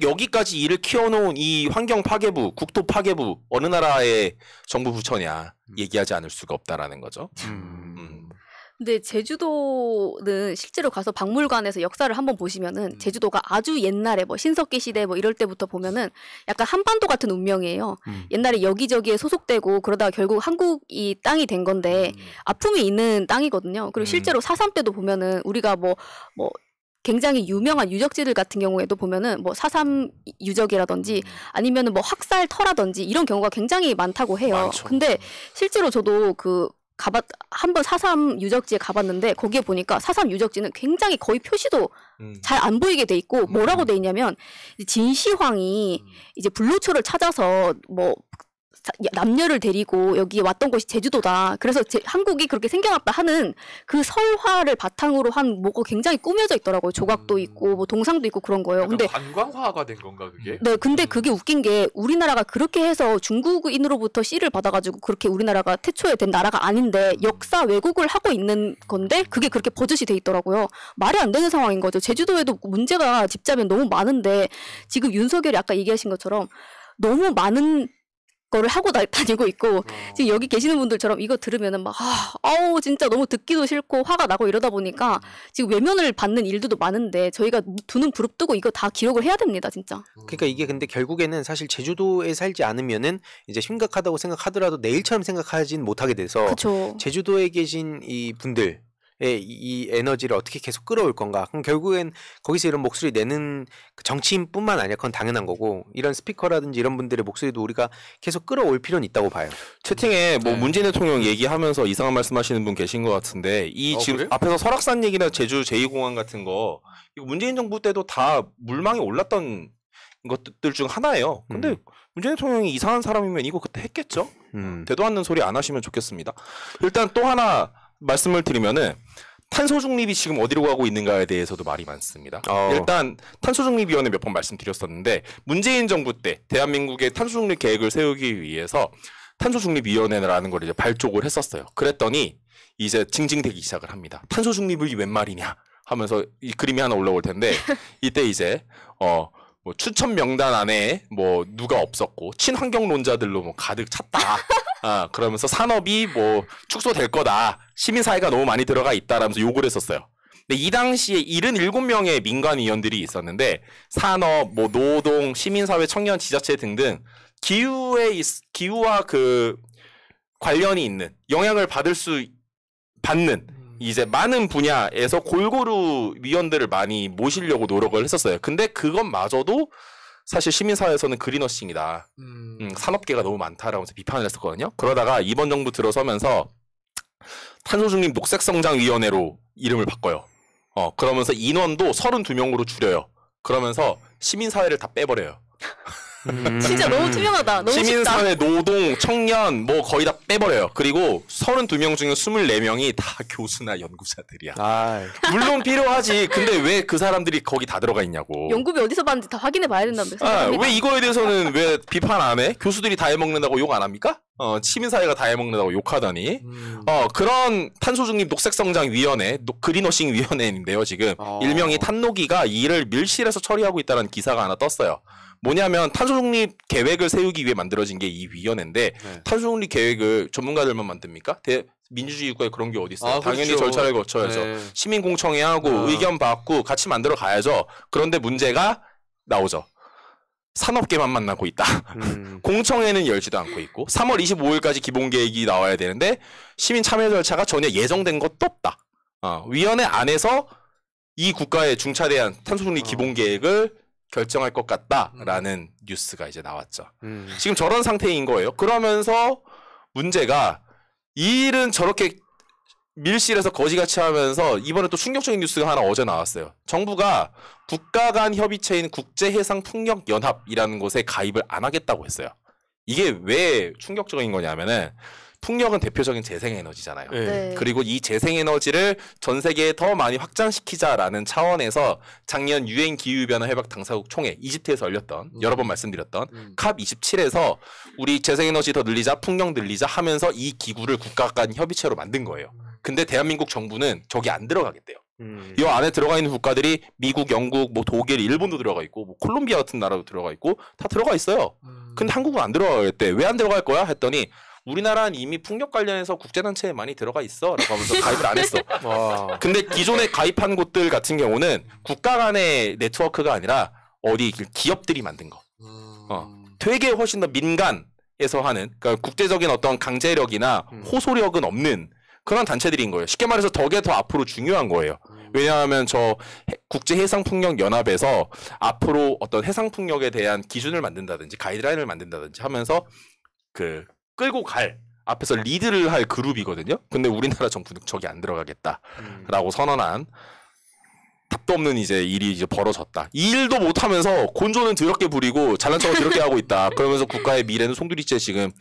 D: 여기까지 일을 키워놓은 이 환경 파괴부, 국토 파괴부 어느 나라의 정부 부처냐 얘기하지 않을 수가 없다라는 거죠.
C: 근데 제주도는 실제로 가서 박물관에서 역사를 한번 보시면은 제주도가 아주 옛날에 뭐 신석기 시대 뭐 이럴 때부터 보면은 약간 한반도 같은 운명이에요. 옛날에 여기저기에 소속되고 그러다가 결국 한국이 땅이 된 건데 아픔이 있는 땅이거든요. 그리고 실제로 4.3 때도 보면은 우리가 뭐 굉장히 유명한 유적지들 같은 경우에도 보면은 뭐 4.3 유적이라든지 아니면은 뭐 학살터라든지 이런 경우가 굉장히 많다고 해요.
D: 많죠.
C: 근데 실제로 저도 그 한번 4.3 유적지에 가봤는데 거기에 보니까 4.3 유적지는 굉장히 거의 표시도 잘 안 보이게 돼 있고 뭐라고 돼 있냐면 진시황이 이제 불로초를 찾아서 뭐 남녀를 데리고 여기 왔던 곳이 제주도다. 그래서 한국이 그렇게 생겨났다 하는 그 설화를 바탕으로 한 뭐가 굉장히 꾸며져 있더라고요. 조각도 있고 뭐 동상도 있고 그런 거예요.
A: 근데 관광화가 된 건가 그게?
C: 네, 근데 그게 웃긴 게 우리나라가 그렇게 해서 중국인으로부터 씨를 받아가지고 그렇게 우리나라가 태초에 된 나라가 아닌데 역사 왜곡을 하고 있는 건데 그게 그렇게 버젓이 돼 있더라고요. 말이 안 되는 상황인 거죠. 제주도에도 문제가 집자면 너무 많은데 지금 윤석열이 아까 얘기하신 것처럼 너무 많은 거를 하고 다니고 있고 지금 여기 계시는 분들처럼 이거 들으면은 막 아우 진짜 너무 듣기도 싫고 화가 나고 이러다 보니까 지금 외면을 받는 일들도 많은데 저희가 두 눈 부릅뜨고 이거 다 기록을 해야 됩니다 진짜.
B: 그러니까 이게 근데 결국에는 사실 제주도에 살지 않으면은 이제 심각하다고 생각하더라도 내일처럼 생각하진 못하게 돼서
C: 그쵸.
B: 제주도에 계신 이 분들 이 에너지를 어떻게 계속 끌어올 건가? 그럼 결국엔 거기서 이런 목소리 내는 정치인뿐만 아니라 그건 당연한 거고 이런 스피커라든지 이런 분들의 목소리도 우리가 계속 끌어올 필요는 있다고 봐요.
D: 채팅에 뭐 문재인 대통령 얘기하면서 이상한 말씀하시는 분 계신 것 같은데 지금 그래? 앞에서 설악산 얘기나 제주 제2공항 같은 거 이거 문재인 정부 때도 다 물망에 올랐던 것들 중 하나예요. 근데 문재인 대통령이 이상한 사람이면 이거 그때 했겠죠? 되도 않는 소리 안 하시면 좋겠습니다. 일단 또 하나 말씀을 드리면은 탄소 중립이 지금 어디로 가고 있는가에 대해서도 말이 많습니다. 일단 탄소 중립위원회 몇 번 말씀드렸었는데 문재인 정부 때 대한민국의 탄소 중립 계획을 세우기 위해서 탄소 중립위원회라는 걸 이제 발족을 했었어요. 그랬더니 이제 징징대기 시작을 합니다. 탄소 중립이 웬 말이냐 하면서 이 그림이 하나 올라올 텐데 이때 이제 뭐 추천 명단 안에 뭐 누가 없었고 친환경론자들로 뭐 가득 찼다. 그러면서 산업이 뭐 축소될 거다. 시민사회가 너무 많이 들어가 있다라면서 욕을 했었어요. 근데 이 당시에 77명의 민간위원들이 있었는데 산업, 뭐 노동, 시민사회, 청년, 지자체 등등 기후와 그 관련이 있는 영향을 받는 이제 많은 분야에서 골고루 위원들을 많이 모시려고 노력을 했었어요. 근데 그것마저도 사실 시민사회에서는 그린워싱이다. 산업계가 너무 많다라면서 비판을 했었거든요. 그러다가 이번 정부 들어서면서 탄소중립 녹색성장위원회로 이름을 바꿔요. 그러면서 인원도 32명으로 줄여요. 그러면서 시민사회를 다 빼버려요.
C: 진짜 너무 투명하다. 너무
D: 시민사회,
C: 쉽다.
D: 노동, 청년 뭐 거의 다 빼버려요. 그리고 32명 중에 24명이 다 교수나 연구자들이야. 물론 필요하지. 근데 왜 그 사람들이 거기 다 들어가 있냐고.
C: 연구비 어디서 받는지 다 확인해 봐야 된다는데.
D: 왜 이거에 대해서는 왜 비판 안 해? 교수들이 다 해먹는다고 욕 안 합니까? 시민사회가 다 해먹는다고 욕하더니 그런 탄소중립 녹색성장위원회, 그린워싱위원회인데요. 지금 일명이 탄노기가 이 일을 밀실에서 처리하고 있다는 기사가 하나 떴어요. 뭐냐면 탄소중립 계획을 세우기 위해 만들어진 게 이 위원회인데 탄소중립 계획을 전문가들만 만듭니까? 민주주의 국가에 그런 게 어디 있어요? 당연히 그렇죠. 절차를 거쳐야죠. 시민공청회 하고 의견 받고 같이 만들어 가야죠. 그런데 문제가 나오죠. 산업계만 만나고 있다. 공청회는 열지도 않고 있고 3월 25일까지 기본계획이 나와야 되는데 시민 참여 절차가 전혀 예정된 것도 없다. 위원회 안에서 이 국가의 중차대한 탄소중립 기본계획을 결정할 것 같다라는 뉴스가 이제 나왔죠. 지금 저런 상태인 거예요. 그러면서 문제가 이 일은 저렇게 밀실에서 거지같이 하면서 이번에 또 충격적인 뉴스가 하나 어제 나왔어요. 정부가 국가 간 협의체인 국제해상풍력연합이라는 곳에 가입을 안 하겠다고 했어요. 이게 왜 충격적인 거냐면은 풍력은 대표적인 재생에너지잖아요.
C: 네.
D: 그리고 이 재생에너지를 전 세계에 더 많이 확장시키자라는 차원에서 작년 유엔 기후변화 협약 당사국 총회 이집트에서 열렸던 여러 번 말씀드렸던 캅 27에서 우리 재생에너지 더 늘리자, 풍력 늘리자 하면서 이 기구를 국가 간 협의체로 만든 거예요. 근데 대한민국 정부는 저기 안 들어가겠대요. 이 안에 들어가 있는 국가들이 미국, 영국, 뭐 독일, 일본도 들어가 있고 뭐 콜롬비아 같은 나라도 들어가 있고 다 들어가 있어요. 근데 한국은 안 들어가겠대. 왜 안 들어갈 거야? 했더니 우리나라는 이미 풍력 관련해서 국제단체에 많이 들어가 있어 라고 하면서 가입을 안 했어. 근데 기존에 가입한 곳들 같은 경우는 국가 간의 네트워크가 아니라 어디 기업들이 만든 거. 되게 훨씬 더 민간에서 하는, 그러니까 국제적인 어떤 강제력이나 호소력은 없는 그런 단체들인 거예요. 쉽게 말해서 저게 더 앞으로 중요한 거예요. 왜냐하면 저 국제해상풍력연합에서 앞으로 어떤 해상풍력에 대한 기준을 만든다든지 가이드라인을 만든다든지 하면서 그 끌고 갈 앞에서 리드를 할 그룹이거든요. 근데 우리나라 정부는 저기 안 들어가겠다라고 선언한 답도 없는 이제 일이 이제 벌어졌다. 이 일도 못하면서 곤조는 더럽게 부리고 잘난 척을 더럽게 하고 있다. 그러면서 국가의 미래는 송두리째 지금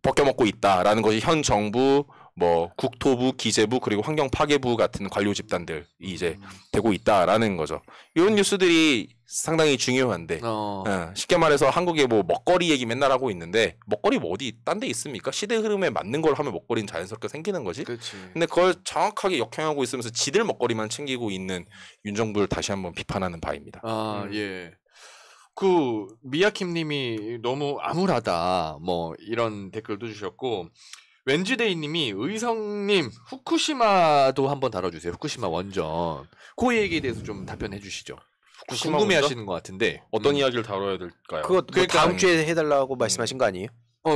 D: 벗겨먹고 있다라는 것이 현 정부, 뭐 국토부, 기재부 그리고 환경파괴부 같은 관료 집단들이 이제 되고 있다라는 거죠. 이런 뉴스들이 상당히 중요한데 쉽게 말해서 한국에 뭐 먹거리 얘기 맨날 하고 있는데 먹거리 뭐 어디 딴 데 있습니까? 시대 흐름에 맞는 걸 하면 먹거리는 자연스럽게 생기는 거지.
A: 그치.
D: 근데 그걸 정확하게 역행하고 있으면서 지들 먹거리만 챙기고 있는 윤 정부를 다시 한번 비판하는 바입니다.
A: 예. 그 미야킴님이 너무 암울하다 뭐 이런 댓글도 주셨고 웬즈데이님이 의성님 후쿠시마도 한번 다뤄주세요. 후쿠시마 원전 그 얘기에 대해서 좀 답변해 주시죠. 궁금해하시는 것 같은데
D: 어떤 이야기를 다뤄야 될까요?
B: 그거 그러니까 다음 주에 해달라고 말씀하신 거 아니에요?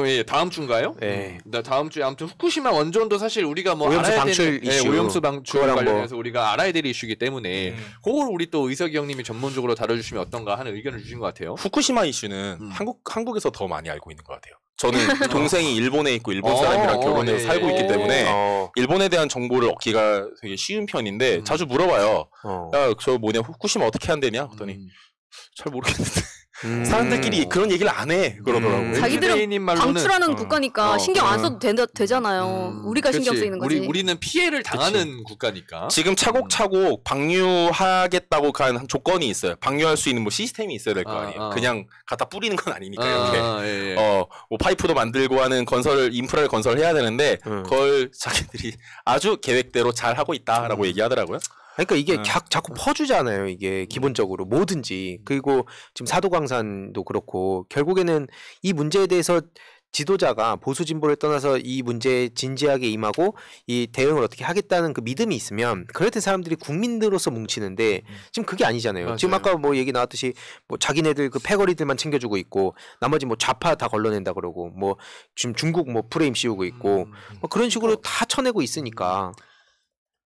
A: 예, 다음 주인가요?
B: 네.
A: 다음 주에 아무튼 후쿠시마 원전도 사실 우리가 뭐
B: 오염수
A: 알아야
B: 방출
A: 되는,
B: 이슈,
A: 오염수 방출 관련해서
B: 뭐.
A: 우리가 알아야 될 이슈이기 때문에 그걸 우리 또 의석이 형님이 전문적으로 다뤄주시면 어떤가 하는 의견을 주신 것 같아요.
D: 후쿠시마 이슈는 한국에서 더 많이 알고 있는 것 같아요. 저는 동생이 일본에 있고 일본 사람이랑 결혼해서 살고 있기 때문에 일본에 대한 정보를 얻기가 되게 쉬운 편인데 자주 물어봐요. 야, 저 뭐냐 후쿠시마 어떻게 한대냐? 그랬더니 잘 모르겠는데 사람들끼리 그런 얘기를 안 해 그러더라고요.
C: 자기들은 방출하는 국가니까 신경 안 써도 되잖아요. 우리가 신경 쓰이는 거지.
A: 우리는 피해를 당하는 국가니까.
D: 지금 차곡차곡 방류하겠다고 간 조건이 있어요. 방류할 수 있는 뭐 시스템이 있어야 될 거 아니에요. 그냥 갖다 뿌리는 건 아니니까 이렇게. 뭐 파이프도 만들고 하는 인프라를 건설해야 되는데 그걸 자기들이 아주 계획대로 잘 하고 있다라고 얘기하더라고요.
B: 그러니까 이게 자꾸 퍼주잖아요. 이게 기본적으로 뭐든지. 그리고 지금 사도광산도 그렇고 결국에는 이 문제에 대해서 지도자가 보수 진보를 떠나서 이 문제에 진지하게 임하고 이 대응을 어떻게 하겠다는 그 믿음이 있으면 그랬던 사람들이 국민들로서 뭉치는데 지금 그게 아니잖아요. 맞아요. 지금 아까 뭐 얘기 나왔듯이 뭐 자기네들 그 패거리들만 챙겨주고 있고 나머지 뭐 좌파 다 걸러낸다 그러고 뭐 지금 중국 뭐 프레임 씌우고 있고 뭐 그런 식으로 다 쳐내고 있으니까.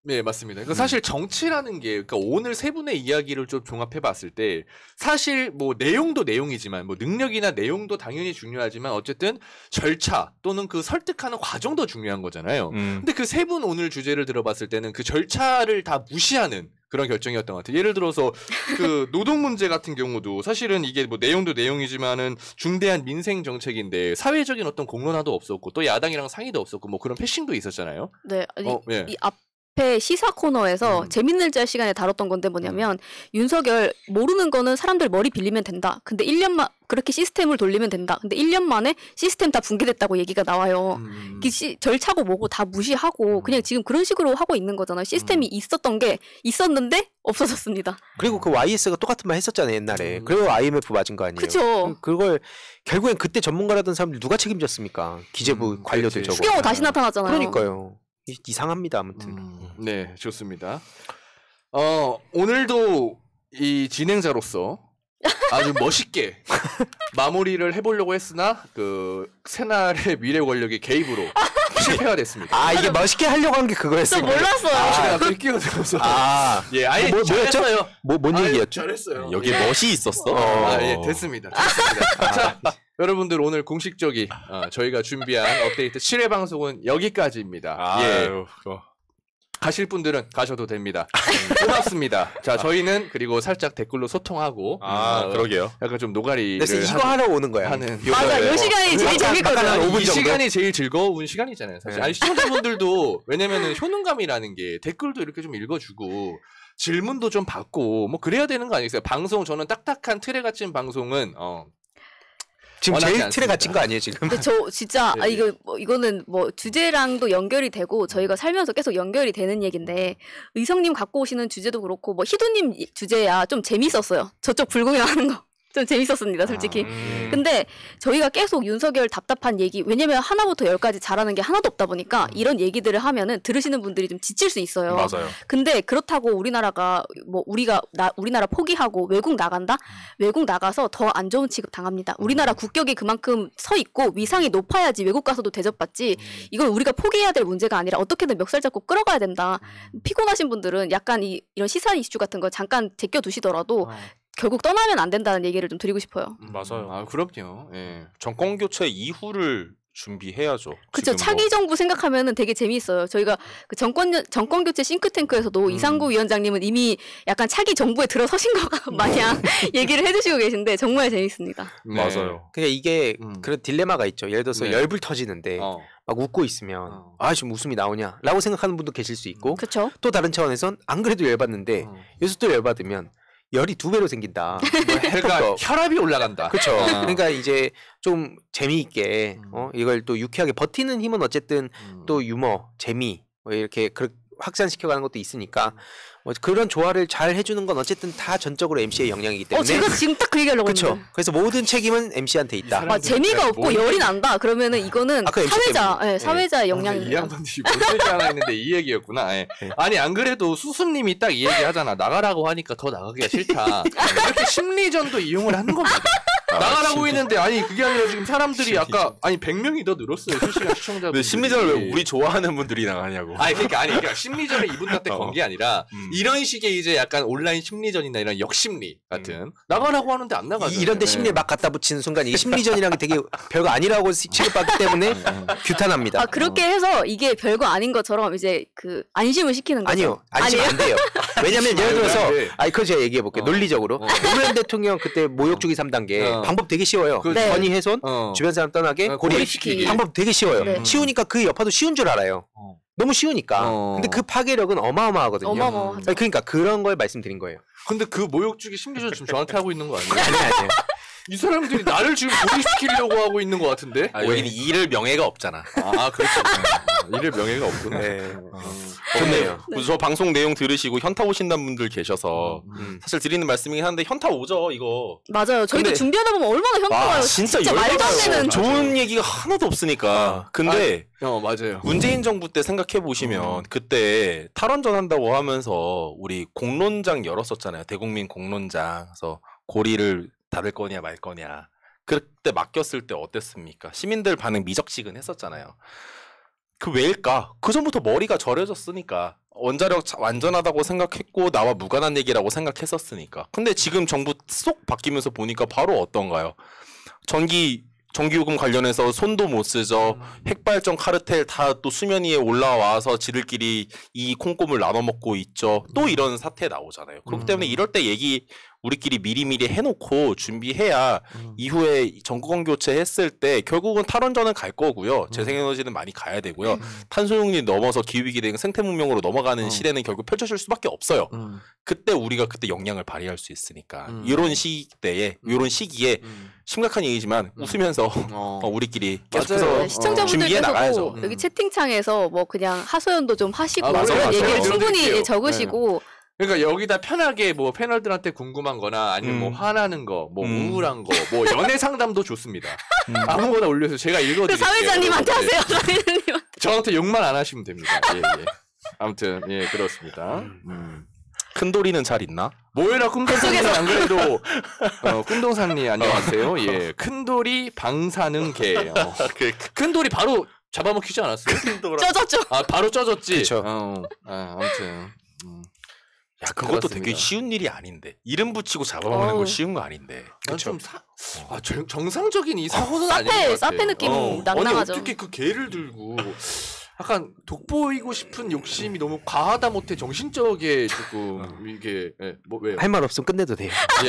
A: 네, 맞습니다. 그러니까 사실 정치라는 게, 그러니까 오늘 세 분의 이야기를 좀 종합해봤을 때, 사실 뭐 내용도 내용이지만, 뭐 능력이나 내용도 당연히 중요하지만, 어쨌든 절차 또는 그 설득하는 과정도 중요한 거잖아요. 근데 그 세 분 오늘 주제를 들어봤을 때는 그 절차를 다 무시하는 그런 결정이었던 것 같아요. 예를 들어서 그 노동 문제 같은 경우도 사실은 이게 뭐 내용도 내용이지만은 중대한 민생 정책인데 사회적인 어떤 공론화도 없었고 또 야당이랑 상의도 없었고 뭐 그런 패싱도 있었잖아요.
C: 네, 이 앞에 시사 코너에서 재밌는 짤 시간에 다뤘던 건데 뭐냐면 윤석열 모르는 거는 사람들 머리 빌리면 된다. 근데 1년만 그렇게 시스템을 돌리면 된다. 근데 1년 만에 시스템 다 붕괴됐다고 얘기가 나와요. 절차고 뭐고 다 무시하고 그냥 지금 그런 식으로 하고 있는 거잖아요. 시스템이 있었던 게 있었는데 없어졌습니다.
B: 그리고 그 YS가 똑같은 말 했었잖아요 옛날에. 그리고 IMF 맞은 거 아니에요.
C: 그렇죠.
B: 그걸 결국엔 그때 전문가라던 사람들 누가 책임졌습니까? 기재부 관료들 저거.
C: 추경호 다시 나타났잖아요.
B: 그러니까요. 이상합니다 아무튼.
A: 네, 좋습니다. 오늘도 이 진행자로서 아주 멋있게 마무리를 해보려고 했으나 그 새날의 미래 권력의 개입으로 실패가 됐습니다.
B: 이게 멋있게 하려고 한 게 그거였어요.
C: 저 몰랐어요.
A: 갑자기 끼어들어서.
B: 예,
A: 아예
B: 뭐였죠? 뭔 얘기였죠?
A: 잘했어요.
D: 여기 멋이 있었어.
A: 됐습니다. 자, 여러분들 오늘 공식적인 저희가 준비한 업데이트 7회 방송은 여기까지입니다. 가실 분들은 가셔도 됩니다. 고맙습니다. 자, 저희는 그리고 살짝 댓글로 소통하고
D: 그러게요.
A: 약간 좀 노가리를
B: 그래서 이거 하러 오는 거야.
C: 맞아, 이 시간이 제일 재밌거든요.
A: 이 시간이 제일 즐거운 시간이잖아요. 사실. 아니, 시청자분들도 왜냐면은 효능감이라는 게 댓글도 이렇게 좀 읽어주고 질문도 좀 받고 뭐 그래야 되는 거 아니겠어요? 방송 저는 딱딱한 틀에 갇힌 방송은
B: 지금 제일 틀에 갇힌 거 아니에요 지금?
C: 근데 저 진짜 이거는 뭐 주제랑도 연결이 되고 저희가 살면서 계속 연결이 되는 얘기인데 의성님 갖고 오시는 주제도 그렇고 뭐 희두님 주제야 좀 재밌었어요. 저쪽 불공이랑 하는 거. 좀 재밌었습니다, 솔직히. 근데 저희가 계속 윤석열 답답한 얘기, 왜냐면 하나부터 10까지 잘하는 게 하나도 없다 보니까 이런 얘기들을 하면은 들으시는 분들이 좀 지칠 수 있어요.
D: 맞아요.
C: 근데 그렇다고 우리나라가 뭐 우리나라 포기하고 외국 나간다? 외국 나가서 더 안 좋은 취급 당합니다. 우리나라 국격이 그만큼 서 있고 위상이 높아야지 외국 가서도 대접받지. 이건 우리가 포기해야 될 문제가 아니라 어떻게든 멱살 잡고 끌어가야 된다. 피곤하신 분들은 약간 이런 시사 이슈 같은 거 잠깐 제껴두시더라도 결국 떠나면 안 된다는 얘기를 좀 드리고 싶어요.
D: 맞아요.
A: 그럼요. 예.
D: 정권 교체 이후를 준비해야죠.
C: 그렇죠. 차기 정부 생각하면은 되게 재미있어요. 저희가 그 정권 교체 싱크탱크에서도 이상구 위원장님은 이미 약간 차기 정부에 들어서신 것 마냥 얘기를 해주시고 계신데 정말 재밌습니다.
D: 네. 맞아요.
B: 그러니까 이게 그런 딜레마가 있죠. 예를 들어서 네. 열불 터지는데 막 웃고 있으면 아 지금 웃음이 나오냐라고 생각하는 분도 계실 수 있고
C: 그쵸?
B: 또 다른 차원에선 안 그래도 열받는데 여기서 또 열받으면 열이 2배로 생긴다.
A: 그러니까 혈압이 올라간다.
B: 그렇죠. 그러니까 이제 좀 재미있게 이걸 또 유쾌하게 버티는 힘은 어쨌든 또 유머, 재미 뭐 이렇게 확산시켜가는 것도 있으니까 뭐 그런 조화를 잘 해주는 건 어쨌든 다 전적으로 MC의 역량이기 때문에.
C: 제가 지금 딱 그 얘기하려고 했는데.
B: 그렇죠. 그래서 모든 책임은 MC한테 있다.
C: 재미가 없고 열이 난다. 그러면은 이거는 사회자, 네, 사회자의 역량입니다.
A: 이 양반들이 뭔 얘기 하나 했는데 이 얘기였구나. 네. 아니 안 그래도 수수님이 딱 이 얘기 하잖아. 나가라고 하니까 더 나가기가 싫다. 이렇게 심리전도 이용을 하는 겁니다. 나가라고 했는데 아니 그게 아니라 지금 사람들이 아까 아니 100명이 더 늘었어요. 실시간 시청자분들.
D: 심리전을 왜 우리 좋아하는 분들이 나가냐고.
A: 아니 그러니까 심리전을 이분한테 건 게 아니라 이런 식의 이제 약간 온라인 심리전이나 이런 역심리 같은 나가라고 하는데 안 나가죠.
B: 이런데 심리에 막 갖다 붙이는 순간 이게 심리전이라는 게 되게 별거 아니라고 취급받기 때문에 규탄합니다.
C: 그렇게 해서 이게 별거 아닌 것처럼 이제 그 안심을 시키는 거죠.
B: 아니요. 안심 안 돼요. 왜냐면 예를 들어서 그거 제가 얘기해 볼게요. 논리적으로 노무현 대통령 그때 모욕주기 3단계 방법 되게 쉬워요. 건의 훼손, 주변 사람 떠나게 고립시키기. 방법 되게 쉬워요.
C: 네.
B: 쉬우니까 그 여파도 쉬운 줄 알아요. 너무 쉬우니까. 근데 그 파괴력은 어마어마하거든요.
C: 어마어마하죠.
B: 그러니까 그런 걸 말씀드린 거예요.
A: 근데 그 모욕주기 심리전 지금 저한테 하고 있는 거 아니에요?
B: 아니에요.
A: 이 사람들이 나를 지금 고립시키려고 하고 있는 것 같은데?
D: 여기는 일을 명예가 없잖아.
A: 그렇죠. 일을 명예가 없구나.
B: 네.
D: 좋네요. 저 방송 내용 들으시고 현타 오신다는 분들 계셔서 사실 드리는 말씀이긴 한데 현타 오죠 이거.
C: 맞아요. 저희도 준비하다 보면 얼마나 현타가 와요.
D: 진짜
C: 말도 안 되는
D: 좋은 얘기가 하나도 없으니까. 근데
A: 맞아요.
D: 문재인 정부 때 생각해 보시면 그때 탈원전 한다고 하면서 우리 공론장 열었었잖아요. 대국민 공론장. 그래서 고리를 닫을 거냐 말 거냐. 그때 맡겼을 때 어땠습니까? 시민들 반응 미적지근했었잖아요. 그 왜일까? 그 전부터 머리가 절여졌으니까. 원자력 완전하다고 생각했고 나와 무관한 얘기라고 생각했었으니까. 근데 지금 정부 쏙 바뀌면서 보니까 바로 어떤가요? 전기요금 관련해서 손도 못 쓰죠. 핵발전 카르텔 다 또 수면 위에 올라와서 지들끼리 이 콩고물 나눠 먹고 있죠. 또 이런 사태 나오잖아요. 그렇기 때문에 이럴 때 얘기 우리끼리 미리미리 해놓고 준비해야 이후에 정권 교체했을 때 결국은 탈원전은 갈 거고요. 재생에너지는 많이 가야 되고요. 탄소중립 넘어서 기후위기 등 생태문명으로 넘어가는 시대는 결국 펼쳐질 수밖에 없어요. 그때 우리가 그때 역량을 발휘할 수 있으니까 이런 시기에 심각한 얘기지만 웃으면서 우리끼리 계속해서 준비해 나가야죠.
C: 여기 채팅창에서 뭐 그냥 하소연도 좀 하시고 이런 얘기를 충분히 적으시고
A: 그러니까 여기다 편하게 뭐 패널들한테 궁금한 거나 아니면 뭐 화나는 거, 뭐 우울한 거, 뭐 연애 상담도 좋습니다. 아무거나 올려서 제가 읽어드릴게요.
C: 사회자님한테 하세요. 사회자님한테.
A: 저한테 욕만 안 하시면 됩니다. 예. 아무튼 예 그렇습니다.
D: 큰돌이는 잘 있나?
A: 뭐해라 쿤동산님 안 그래도 쿤동산님 안녕하세요. 예 큰돌이 방사능 개예요. 큰돌이 바로 잡아먹히지 않았어요?
C: 쪄졌죠.
A: 바로 쪄졌지.
B: 그렇죠.
A: 아무튼.
D: 야, 그것도 되게 쉬운 일이 아닌데. 이름 붙이고 잡아먹는 거 쉬운 거 아닌데.
A: 그렇죠. 정상적인 이 사고는 아닌 것 같아.
C: 사페 느낌 낭낭하죠.
A: 아니 어떻게 그 개를 들고 약간 돋보이고 싶은 욕심이 너무 과하다 못해 정신적에 조금 이게 뭐 왜요?
B: 할 말 없으면 끝내도 돼요.
A: 예.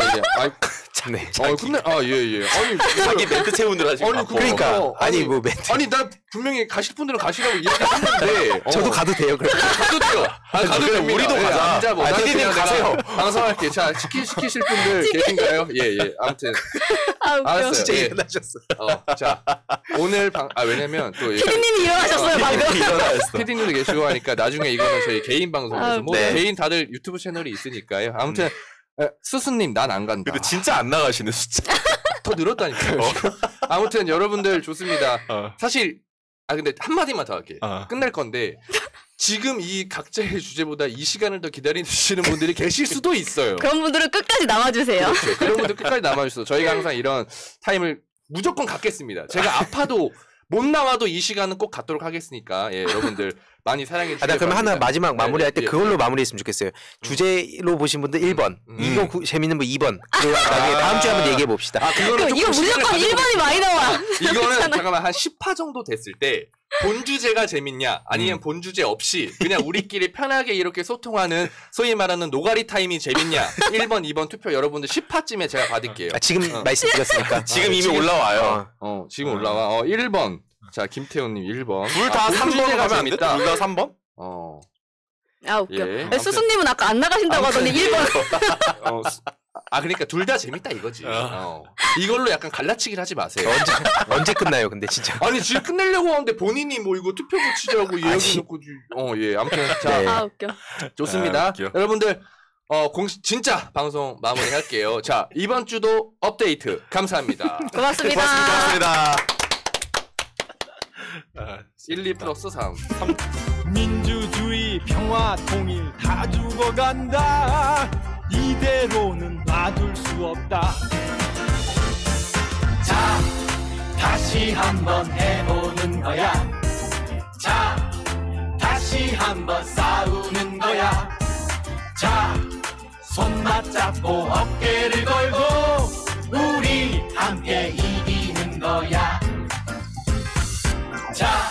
B: 네.
A: 근데 예. 아니
D: 자기 멘트 채우느라 지금.
B: 그러니까 아니 뭐 멘트.
A: 아니 나 분명히 가실 분들은 가시라고 얘기했는데
B: 저도 가도 돼요. 그럼.
A: 가도 돼요. 가도 됩니다.
D: 우리도 가자.
A: 앉아 뭐.
D: PD님 가세요.
A: 방송할게. 자 시키실 분들 계신가요? 예. 아무튼 알았어요.
B: 진짜 일어나셨어요.
A: 자 오늘 왜냐면 또
C: PD님이 일어나셨어요 방금.
A: PD님도 계시고 하니까 나중에 이거는 저희 개인 방송에서 개인 다들 유튜브 채널이 있으니까요. 아무튼 수수님 난 안 간다.
D: 근데 진짜 안 나가시네 진짜.
A: 더 늘었다니까요. 아무튼 여러분들 좋습니다. 사실 근데 한마디만 더 할게. 끝날 건데 지금 이 각자의 주제보다 이 시간을 더 기다리시는 분들이 계실 수도 있어요.
C: 그런 분들은 끝까지 남아주세요.
A: 그렇죠. 그런 분들 끝까지 남아주세요. 저희가 항상 이런 타임을 무조건 갖겠습니다. 제가 아파도 못 나와도 이 시간은 꼭 갖도록 하겠으니까 여러분들 많이 사랑해 주세요.
B: 나 그러면 하나 마지막 마무리할 때 그걸로 마무리했으면 좋겠어요. 주제로 보신 분들 1번, 이거 재밌는 분 2번. 그리고 나중에 다음 주에 한번 얘기해 봅시다.
C: 이거 무조건 1번이 많이 나와.
A: 이거는 잠깐만 한 10화 정도 됐을 때 본 주제가 재밌냐 아니면 본 주제 없이 그냥 우리끼리 편하게 이렇게 소통하는 소위 말하는 노가리 타임이 재밌냐 1번 2번 투표 여러분들 10화쯤에 제가 받을게요.
B: 지금 말씀드렸으니까
A: 지금 이미 올라와요. 지금 올라와. 1번 자 김태훈님 1번
D: 둘 다 3번 가면 안 돼? 둘 다 3번?
C: 아 웃겨. 수수님은 아까 안 나가신다고 하더니 1번.
A: 그러니까 둘 다 재밌다 이거지. 이걸로 약간 갈라치기를 하지 마세요.
B: 언제 끝나요, 근데 진짜?
A: 아니 지금 끝내려고 하는데 본인이 뭐 이거 투표 붙이자고 이야기해놓고 아무튼 자
C: 웃겨.
A: 좋습니다. 여러분들 진짜 방송 마무리할게요. 자 이번 주도 업데이트 감사합니다.
C: 고맙습니다.
D: 고맙습니다.
A: 1, 2 플러스 3.
E: 민주주의 평화 통일 다 죽어간다. 이대로는 놔둘 수 없다. 자, 다시 한번 해보는 거야. 자, 다시 한번 싸우는 거야. 자, 손 맞잡고 어깨를 걸고 우리 함께 이기는 거야. 자,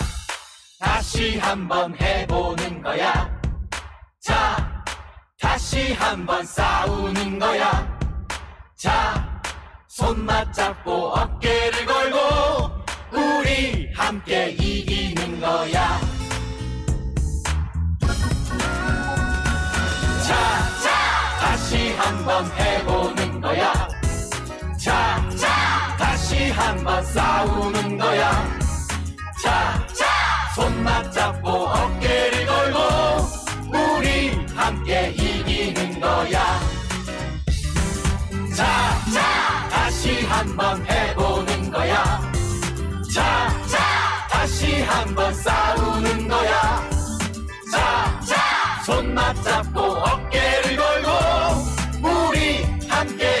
E: 다시 한번 해보는 거야. 자, 다시 한번 싸우는 거야. 자, 손 맞잡고 어깨를 걸고 우리 함께 이기는 거야. 자, 다시 한번 해보는 거야. 자, 다시 한번 싸우는 거야. 자, 손 맞잡고 어깨를 걸고 우리 함께 이기는 거야. 자, 다시 한번 해보는 거야. 자, 다시 한번 싸우는 거야. 자, 손 맞잡고 어깨를 걸고 우리 함께